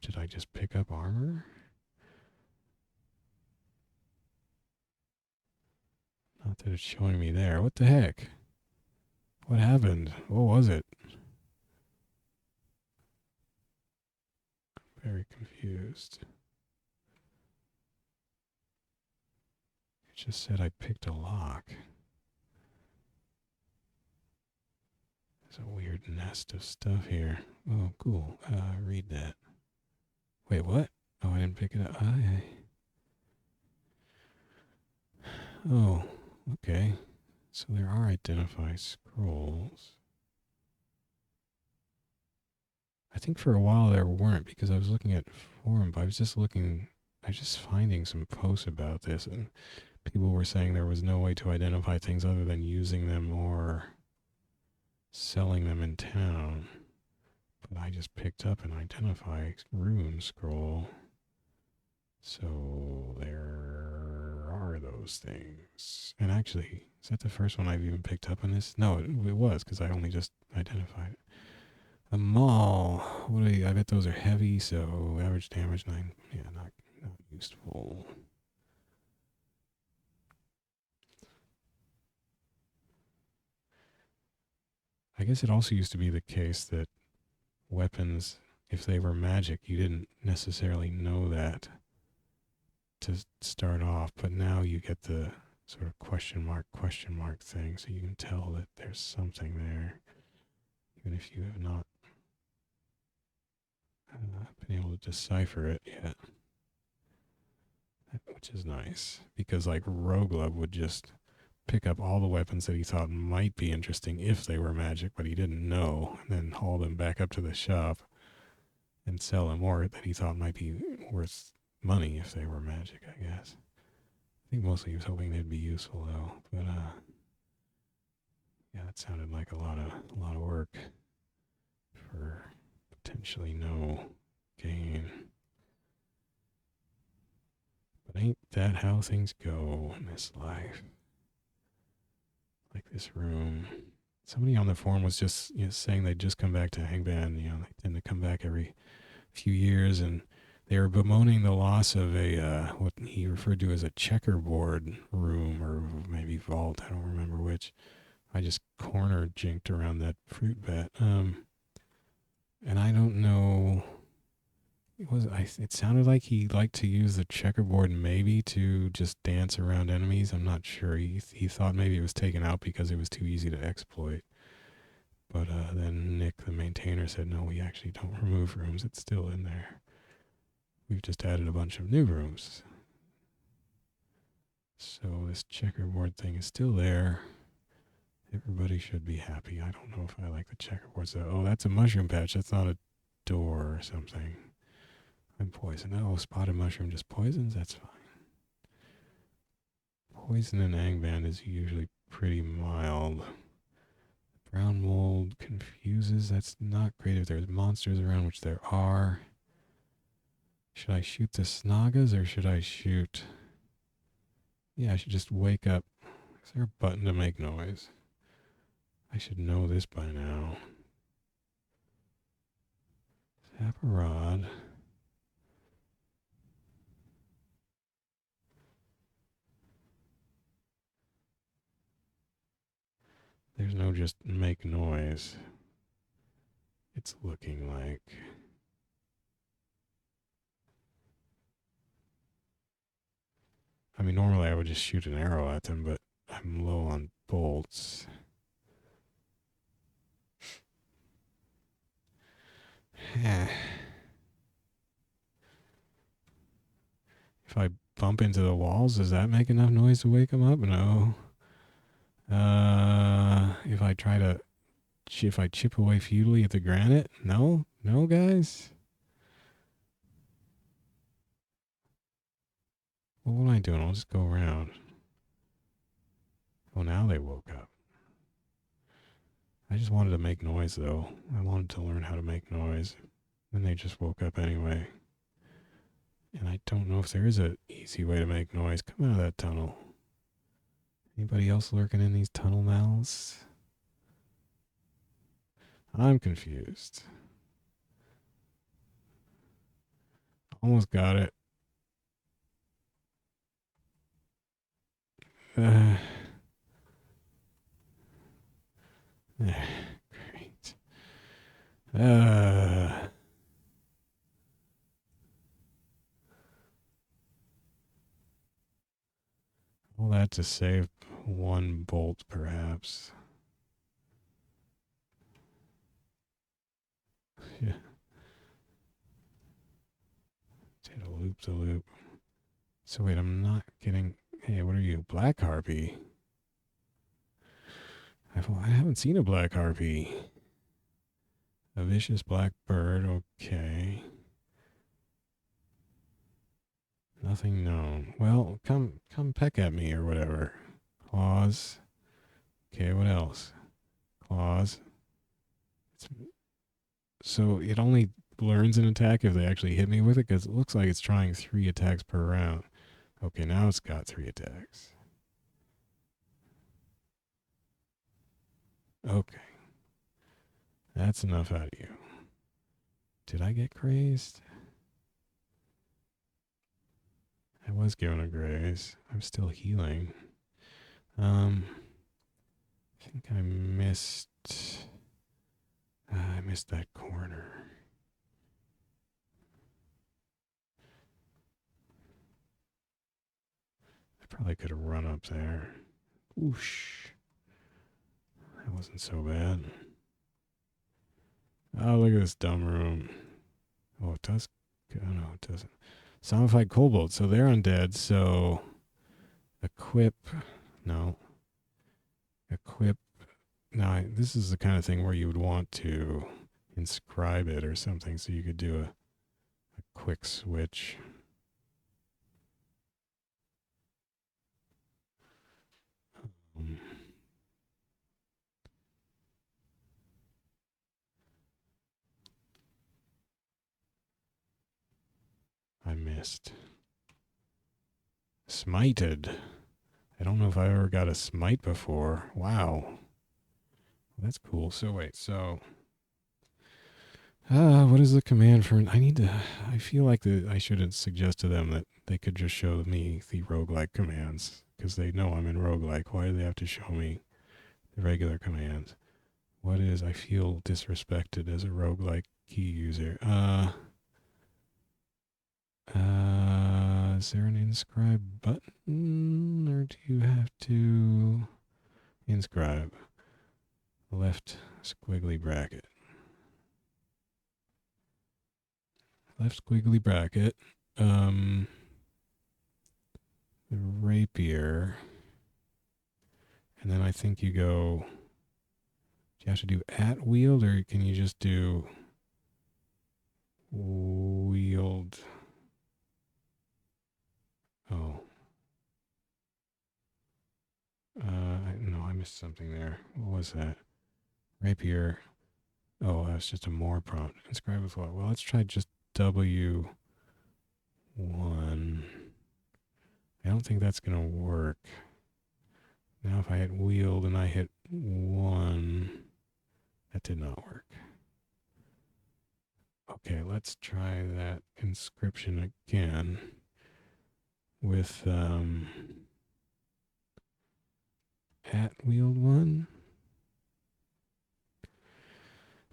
did I just pick up armor? Not that it's showing me there. What the heck? What happened? What was it? Very confused. It just said I picked a lock. There's a weird nest of stuff here. Oh, cool. Read that. Wait, what? Oh, I didn't pick it up. Oh, okay. So there are identify scrolls. I think for a while there weren't because I was looking at forum, but I was just finding some posts about this, and people were saying there was no way to identify things other than using them or selling them in town. But I just picked up an identify rune scroll. So there are those things. And actually, is that the first one I've even picked up on this? No, it was because I only just identified it. The maul. I bet those are heavy, so average damage 9. Yeah, not useful. I guess it also used to be the case that weapons, if they were magic, you didn't necessarily know that to start off, but now you get the sort of question mark thing, so you can tell that there's something there, even if you have not been able to decipher it yet, which is nice, because like Roguelike would just pick up all the weapons that he thought might be interesting if they were magic, but he didn't know, and then haul them back up to the shop and sell them, or that he thought might be worth money if they were magic, I guess. I think mostly he was hoping they'd be useful though, but yeah, that sounded like a lot of work for potentially no gain. But ain't that how things go in this life? Like this room. Somebody on the forum was just saying they'd just come back to Angband. They tend to come back every few years, and they were bemoaning the loss of a what he referred to as a checkerboard room, or maybe vault. I don't remember which. I just corner jinked around that fruit bat. And I don't know. It sounded like he liked to use the checkerboard maybe to just dance around enemies. I'm not sure. He thought maybe it was taken out because it was too easy to exploit. But then Nick, the maintainer, said, no, we actually don't remove rooms. It's still in there. We've just added a bunch of new rooms. So this checkerboard thing is still there. Everybody should be happy. I don't know if I like the checkerboards. Oh, that's a mushroom patch. That's not a door or something. I'm poisoned. Oh, spotted mushroom just poisons? That's fine. Poison in Angband is usually pretty mild. Brown mold confuses. That's not great if there's monsters around, which there are. Should I shoot the Snagas or should I shoot... Yeah, I should just wake up. Is there a button to make noise? I should know this by now. Zap a rod. There's no just make noise. It's looking like... I mean, normally I would just shoot an arrow at them, but I'm low on bolts. If I bump into the walls, does that make enough noise to wake them up? No. If I try to... If I chip away futilely at the granite? No? No, guys? Well, what am I doing? I'll just go around. Oh, now they woke up. I just wanted to make noise, though. I wanted to learn how to make noise. Then they just woke up anyway. And I don't know if there is an easy way to make noise. Come out of that tunnel. Anybody else lurking in these tunnel mouths? I'm confused. Almost got it. Great. All that to save one bolt, perhaps. Yeah. Did a loop the loop. So wait, I'm not getting... Hey, what are you? Black harpy? I haven't seen a black harpy. A vicious black bird, okay. Nothing known. Well, come peck at me or whatever. Claws. Okay, what else? Claws. So it only learns an attack if they actually hit me with it, because it looks like it's trying 3 attacks per round. Okay, now it's got 3 attacks. Okay. That's enough out of you. Did I get grazed? I was given a graze. I'm still healing. I think I missed that corner. I probably could have run up there. Whoosh. That wasn't so bad. Oh, look at this dumb room. Oh, it does. Oh, no, it doesn't. Zombified kobold. So they're undead. So equip. No. Equip. Now, this is the kind of thing where you would want to inscribe it or something so you could do a quick switch. Um, missed. Smited. I don't know if I ever got a smite before. Wow. That's cool. So wait, so what is the command for I feel like I should suggest to them that they could just show me the roguelike commands because they know I'm in roguelike. Why do they have to show me the regular commands? I feel disrespected as a roguelike key user. Is there an inscribe button or do you have to inscribe? Left squiggly bracket. Left squiggly bracket. The rapier. And then I think you go. Do you have to do at wield or can you just do wield? Oh. No, I missed something there. What was that? Rapier. Oh, that's just a more prompt. Inscribe with what? Well, let's try just W1. I don't think that's going to work. Now if I hit wield and I hit 1, that did not work. Okay, let's try that inscription again with at wield 1.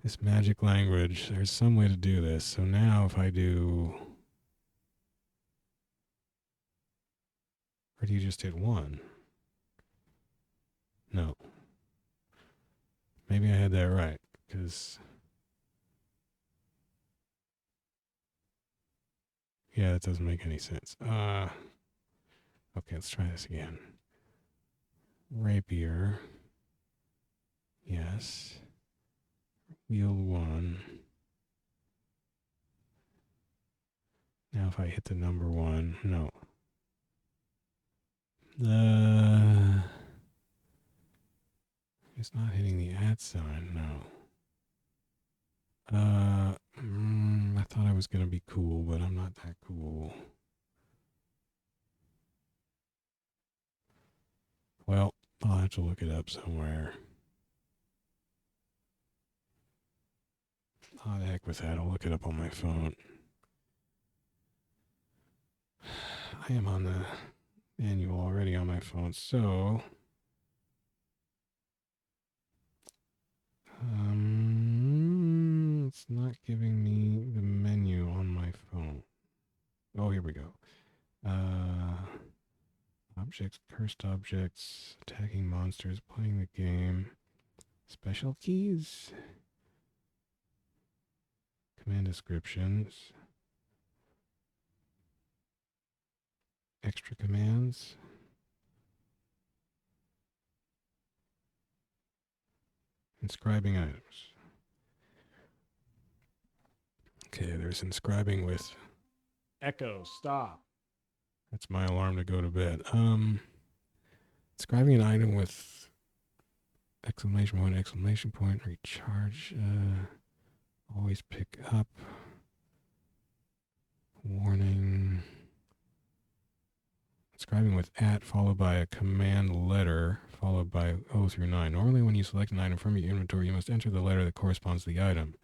This magic language, there's some way to do this. So now if I do, or do you just hit 1? No. Maybe I had that right, because, yeah, that doesn't make any sense. Okay, let's try this again. Rapier. Yes. Wield 1. Now if I hit the number 1, no. It's not hitting the at sign, no. I thought I was going to be cool, but I'm not that cool. Well, I'll have to look it up somewhere. Oh, the heck with that. I'll look it up on my phone. I am on the manual already on my phone, so it's not giving me the menu on my phone. Oh, here we go. Objects, cursed objects, attacking monsters, playing the game, special keys, command descriptions, extra commands, inscribing items. Okay, there's inscribing with echo, stop. That's my alarm to go to bed. Inscribing an item with exclamation point, recharge, always pick up, warning. Inscribing with at followed by a command letter followed by O through 9. Normally when you select an item from your inventory, you must enter the letter that corresponds to the item.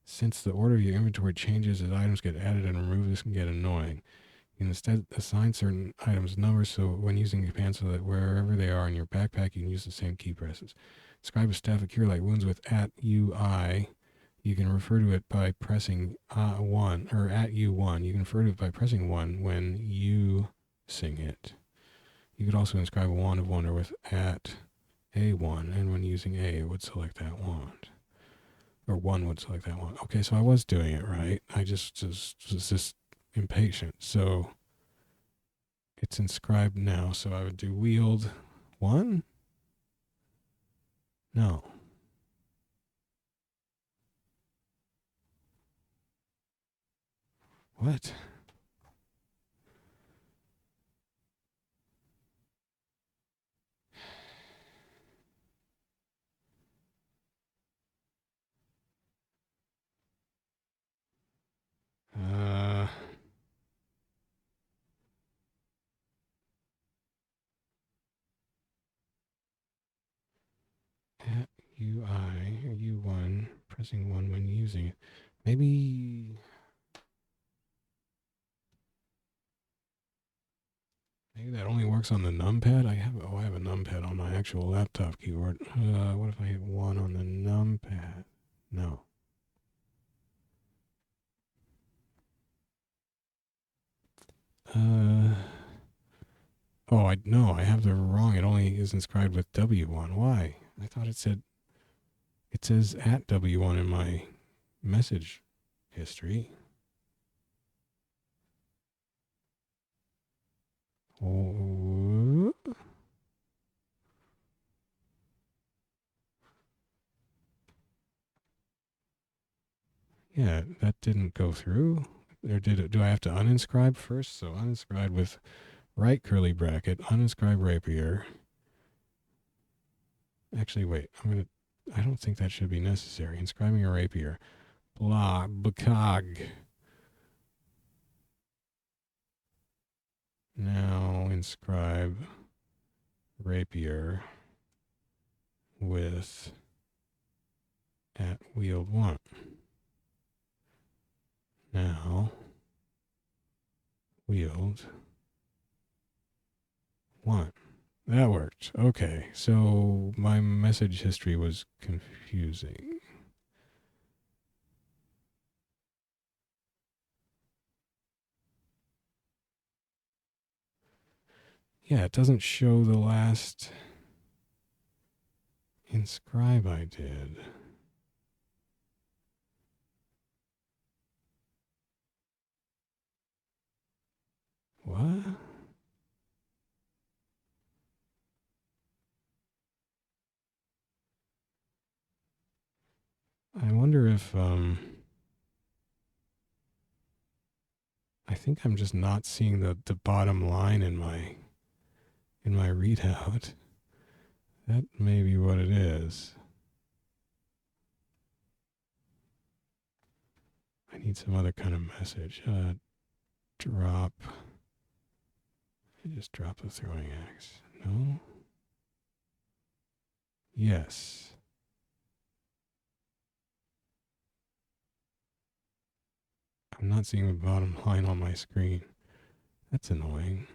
Since the order of your inventory changes as items get added and removed, this can get annoying. You can instead assign certain items numbers so when using a command so that wherever they are in your backpack, you can use the same key presses. Describe a staff of cure light wounds with at UI. You can refer to it by pressing 1 or at U1. You can refer to it by pressing 1 when using it. You could also inscribe a wand of wonder with at A1, and when using A, it would select that wand. Or 1 would select that wand. Okay, so I was doing it right. I just was just impatient. So it's inscribed now. So I would do wield 1? No. What? UI or U1, pressing 1 when using it. Maybe that only works on the numpad. I have a numpad on my actual laptop keyboard. What if I hit 1 on the numpad? No. Oh, I have the wrong. It only is inscribed with W1. Why? I thought it says at W1 in my message history. Oh. Yeah, that didn't go through. Or did it? Do I have to uninscribe first? So uninscribe with right curly bracket, uninscribe rapier. Actually, wait. I don't think that should be necessary. Inscribing a rapier. Blah, bacog. Now inscribe rapier with at wield 1. Now wield 1. That worked. Okay, so my message history was confusing. Yeah, it doesn't show the last inscribe I did. What? I wonder if I think I'm just not seeing the bottom line in my readout. That may be what it is. I need some other kind of message. Drop. I just drop the throwing axe. No? Yes. I'm not seeing the bottom line on my screen. That's annoying.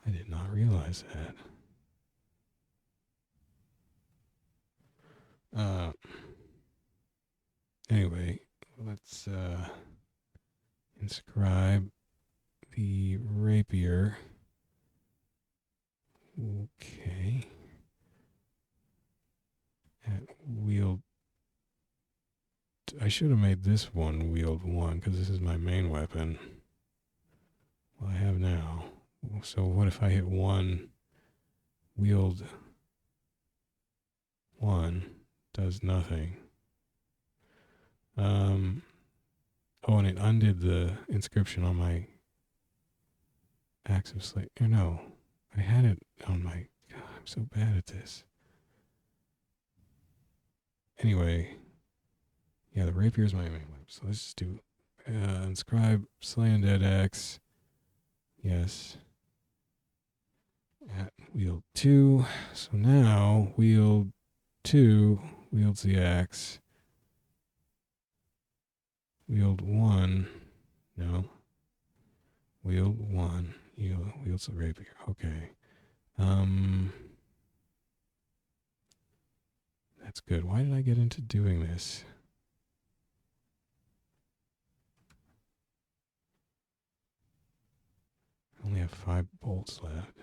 I did not realize that. Anyway, let's inscribe the rapier. Okay. At wield. I should have made this one wield 1 because this is my main weapon. Well, I have now. So what if I hit 1, wield 1, does nothing. Oh, and it undid the inscription on my axe of slate. Or no, I had it on my. God, I'm so bad at this. Anyway, yeah, the rapier is my main weapon. So let's just do inscribe slay undead axe. Yes. At wield 2. So now wield 2 wields the axe. Wield 1. No. Wield 1. Wields the rapier. Okay. That's good. Why did I get into doing this? I only have 5 bolts left.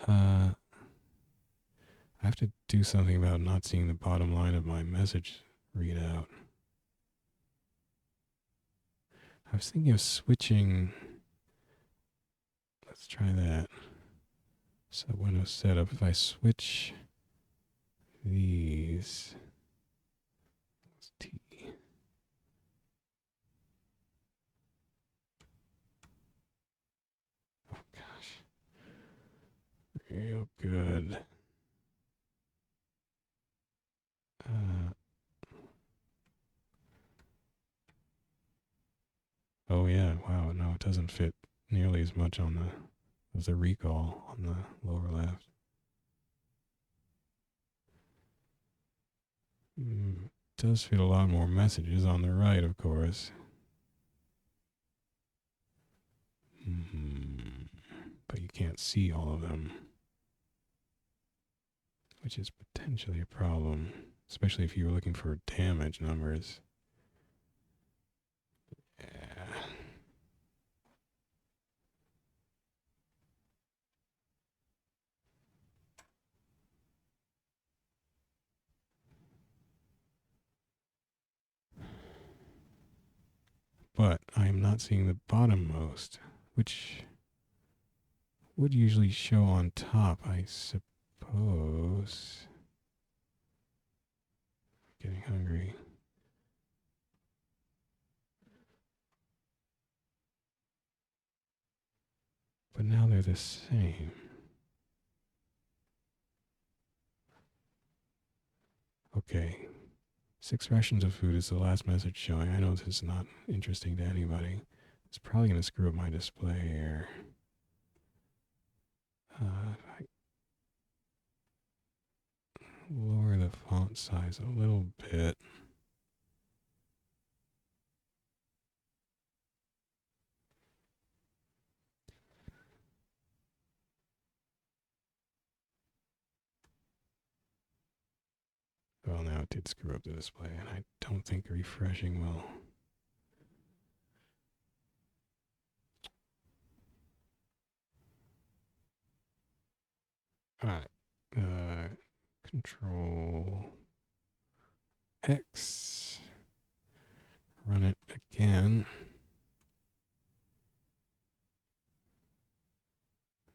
I have to do something about not seeing the bottom line of my message readout. I was thinking of switching. Let's try that. Subwindow setup. If I switch these, what's T? Oh gosh, real good. Oh yeah, wow. No, it doesn't fit nearly as much on the of the recall on the lower left. Does fit a lot more messages on the right, of course. But you can't see all of them, which is potentially a problem, especially if you were looking for damage numbers. Yeah. But I am not seeing the bottommost, which would usually show on top, I suppose. Getting hungry. But now they're the same. Okay. 6 rations of food is the last message showing. I know this is not interesting to anybody. It's probably going to screw up my display here. I lower the font size a little bit. Well, now it did screw up the display, and I don't think refreshing will. Alright. Control X. Run it again.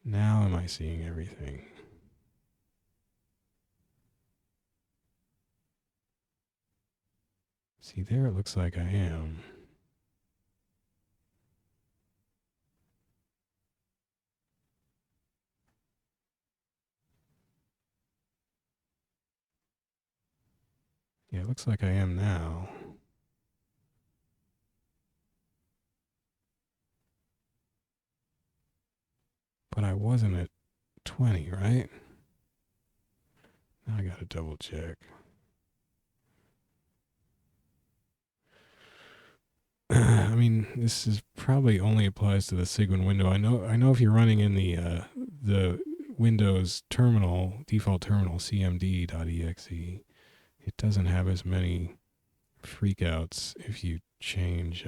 Now am I seeing everything? See, there it looks like I am. Yeah, it looks like I am now. But I wasn't at 20, right? Now I gotta double check. I mean, this is probably only applies to the cygwin window. I know if you're running in the Windows terminal, default terminal, cmd.exe, it doesn't have as many freakouts if you change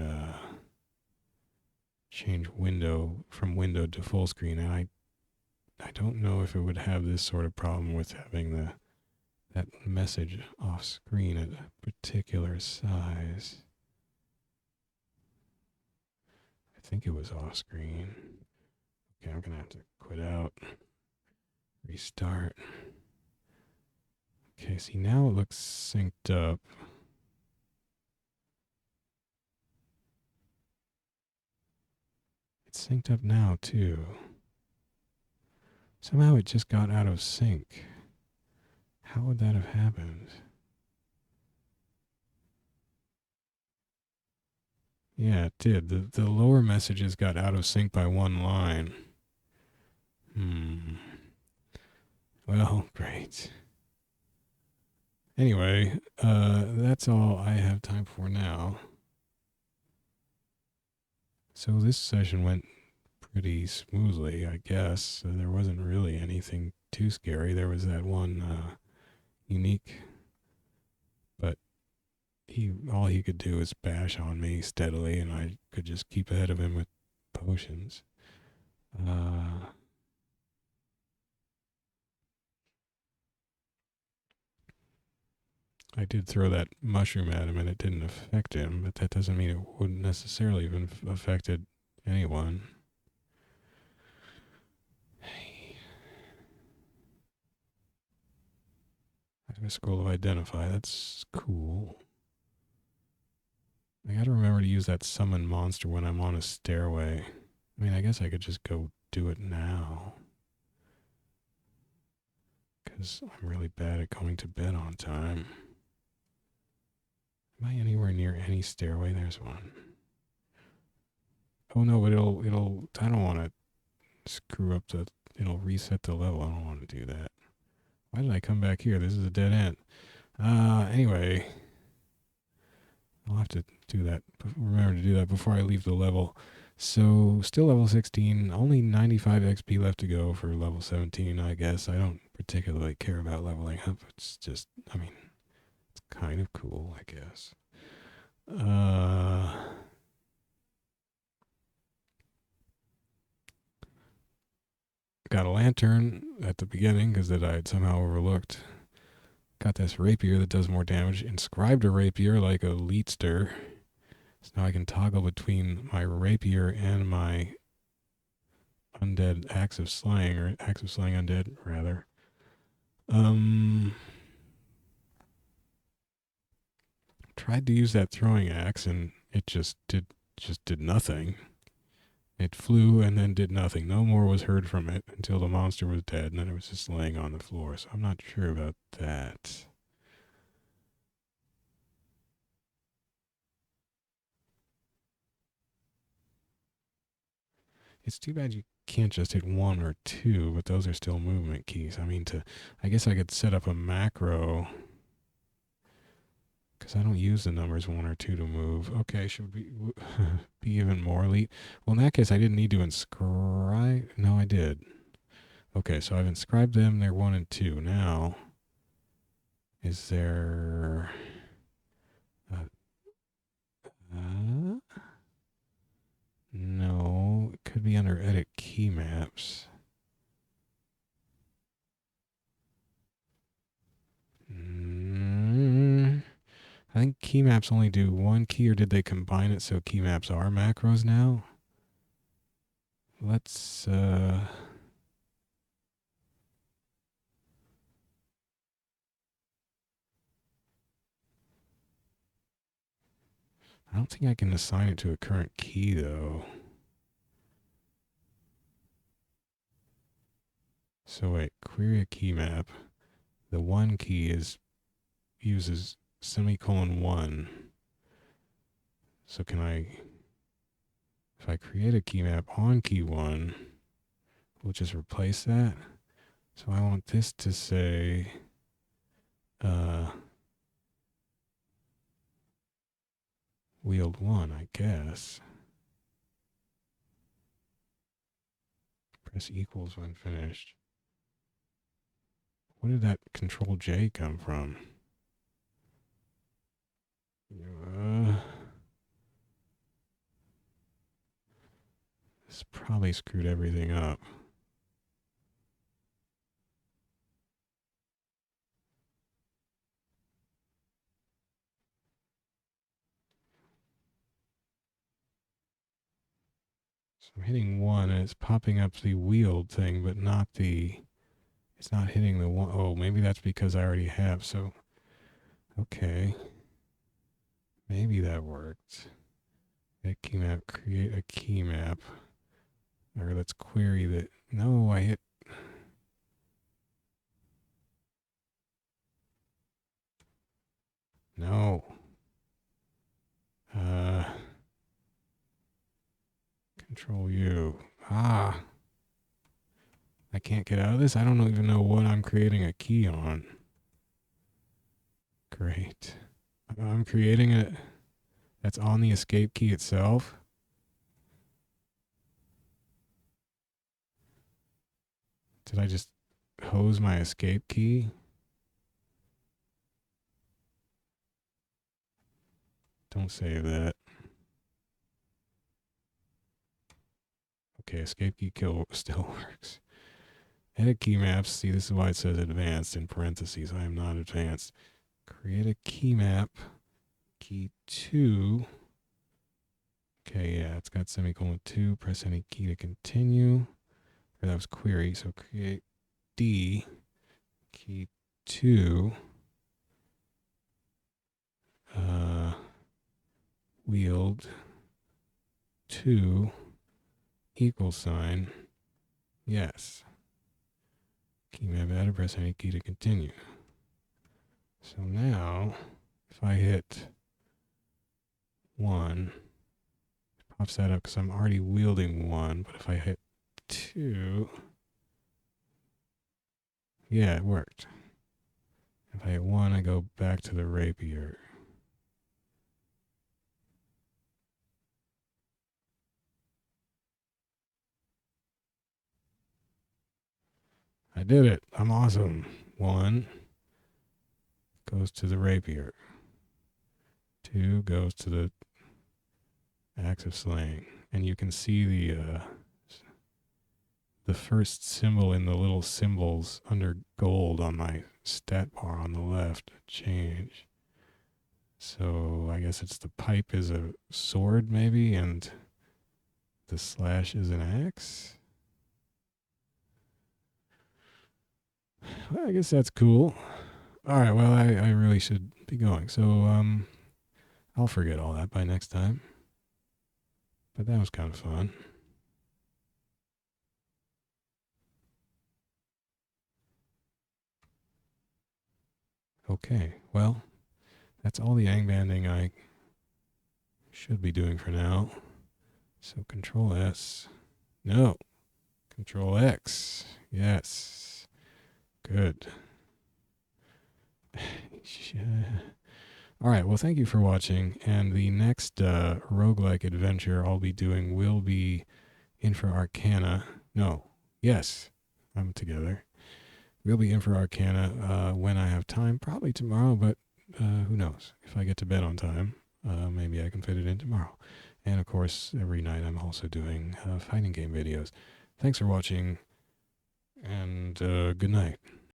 window from window to full screen. And I don't know if it would have this sort of problem with having that message off screen at a particular size. I think it was off screen. Okay, I'm gonna have to quit out, restart. Okay, see, now it looks synced up. It's synced up now too. Somehow it just got out of sync. How would that have happened? Yeah, it did. The lower messages got out of sync by one line. Well, great. Anyway, that's all I have time for now. So this session went pretty smoothly, I guess. There wasn't really anything too scary. There was that one unique, but all he could do was bash on me steadily, and I could just keep ahead of him with potions. I did throw that mushroom at him, and it didn't affect him, but that doesn't mean it wouldn't necessarily have affected anyone. Hey. I have a scroll of identify. That's cool. I gotta remember to use that summon monster when I'm on a stairway. I mean, I guess I could just go do it now. Because I'm really bad at going to bed on time. Am I anywhere near any stairway? There's one. Oh no, but it'll, I don't want to screw up the, it'll reset the level. I don't want to do that. Why did I come back here? This is a dead end. Anyway, I'll have to do that. Remember to do that before I leave the level. So, still level 16. Only 95 XP left to go for level 17, I guess. I don't particularly care about leveling up. It's just, I mean, it's kind of cool, I guess. Got a lantern at the beginning because that I had somehow overlooked. Got this rapier that does more damage. Inscribed a rapier like a leetster. So now I can toggle between my rapier and my undead axe of slaying, or axe of slaying undead, rather. Tried to use that throwing axe and it just did nothing. It flew and then did nothing. No more was heard from it until the monster was dead, and then it was just laying on the floor. So I'm not sure about that. It's too bad you can't just hit 1 or 2, but those are still movement keys. I mean, I guess I could set up a macro, because I don't use the numbers 1 or 2 to move. Okay, should we be even more elite? Well, in that case, I didn't need to inscribe. No, I did. Okay, so I've inscribed them. They're 1 and 2. Now, is there... no, it could be under edit keymaps. I think keymaps only do 1 key, or did they combine it so keymaps are macros now? Let's I don't think I can assign it to a current key though. So wait, query a key map. The 1 key uses semicolon 1. So can if I create a key map on key 1, we'll just replace that. So I want this to say wield 1, I guess. Press equals when finished. Where did that control J come from? This probably screwed everything up. So I'm hitting 1 and it's popping up the wield thing, but not the... It's not hitting the 1. Oh, maybe that's because I already have, so... Okay. Maybe that worked. Get key map, create a key map. Or let's query that. No, I hit... No. Control U. Ah. I can't get out of this. I don't even know what I'm creating a key on. Great. I'm creating it. That's on the escape key itself. Did I just hose my escape key? Don't save that. Okay, escape key kill still works. Edit key maps. See, this is why it says advanced in parentheses. I am not advanced. Create a key map. Key 2. Okay, yeah, it's got semicolon 2. Press any key to continue. Or that was query. So create D. Key 2. Wield 2 equal sign. Yes. Key map added, press any key to continue. So now, if I hit 1, it pops that up because I'm already wielding 1, but if I hit 2. Yeah, it worked. If I hit 1, I go back to the rapier. I did it. I'm awesome. 1 goes to the rapier. 2 goes to the axe of slaying. And you can see the first symbol in the little symbols under gold on my stat bar on the left change. So I guess it's the pipe is a sword maybe, and the slash is an axe. Well, I guess that's cool. All right, well, I really should be going. So I'll forget all that by next time. But that was kind of fun. Okay, well, that's all the angbanding I should be doing for now. So Control S. No. Control X. Yes. Good. All right, well, thank you for watching. And the next roguelike adventure I'll be doing will be Infra Arcana. No. Yes. I'm together. We'll be in for Arcana when I have time, probably tomorrow, but who knows? If I get to bed on time, maybe I can fit it in tomorrow. And of course, every night I'm also doing fighting game videos. Thanks for watching, and good night.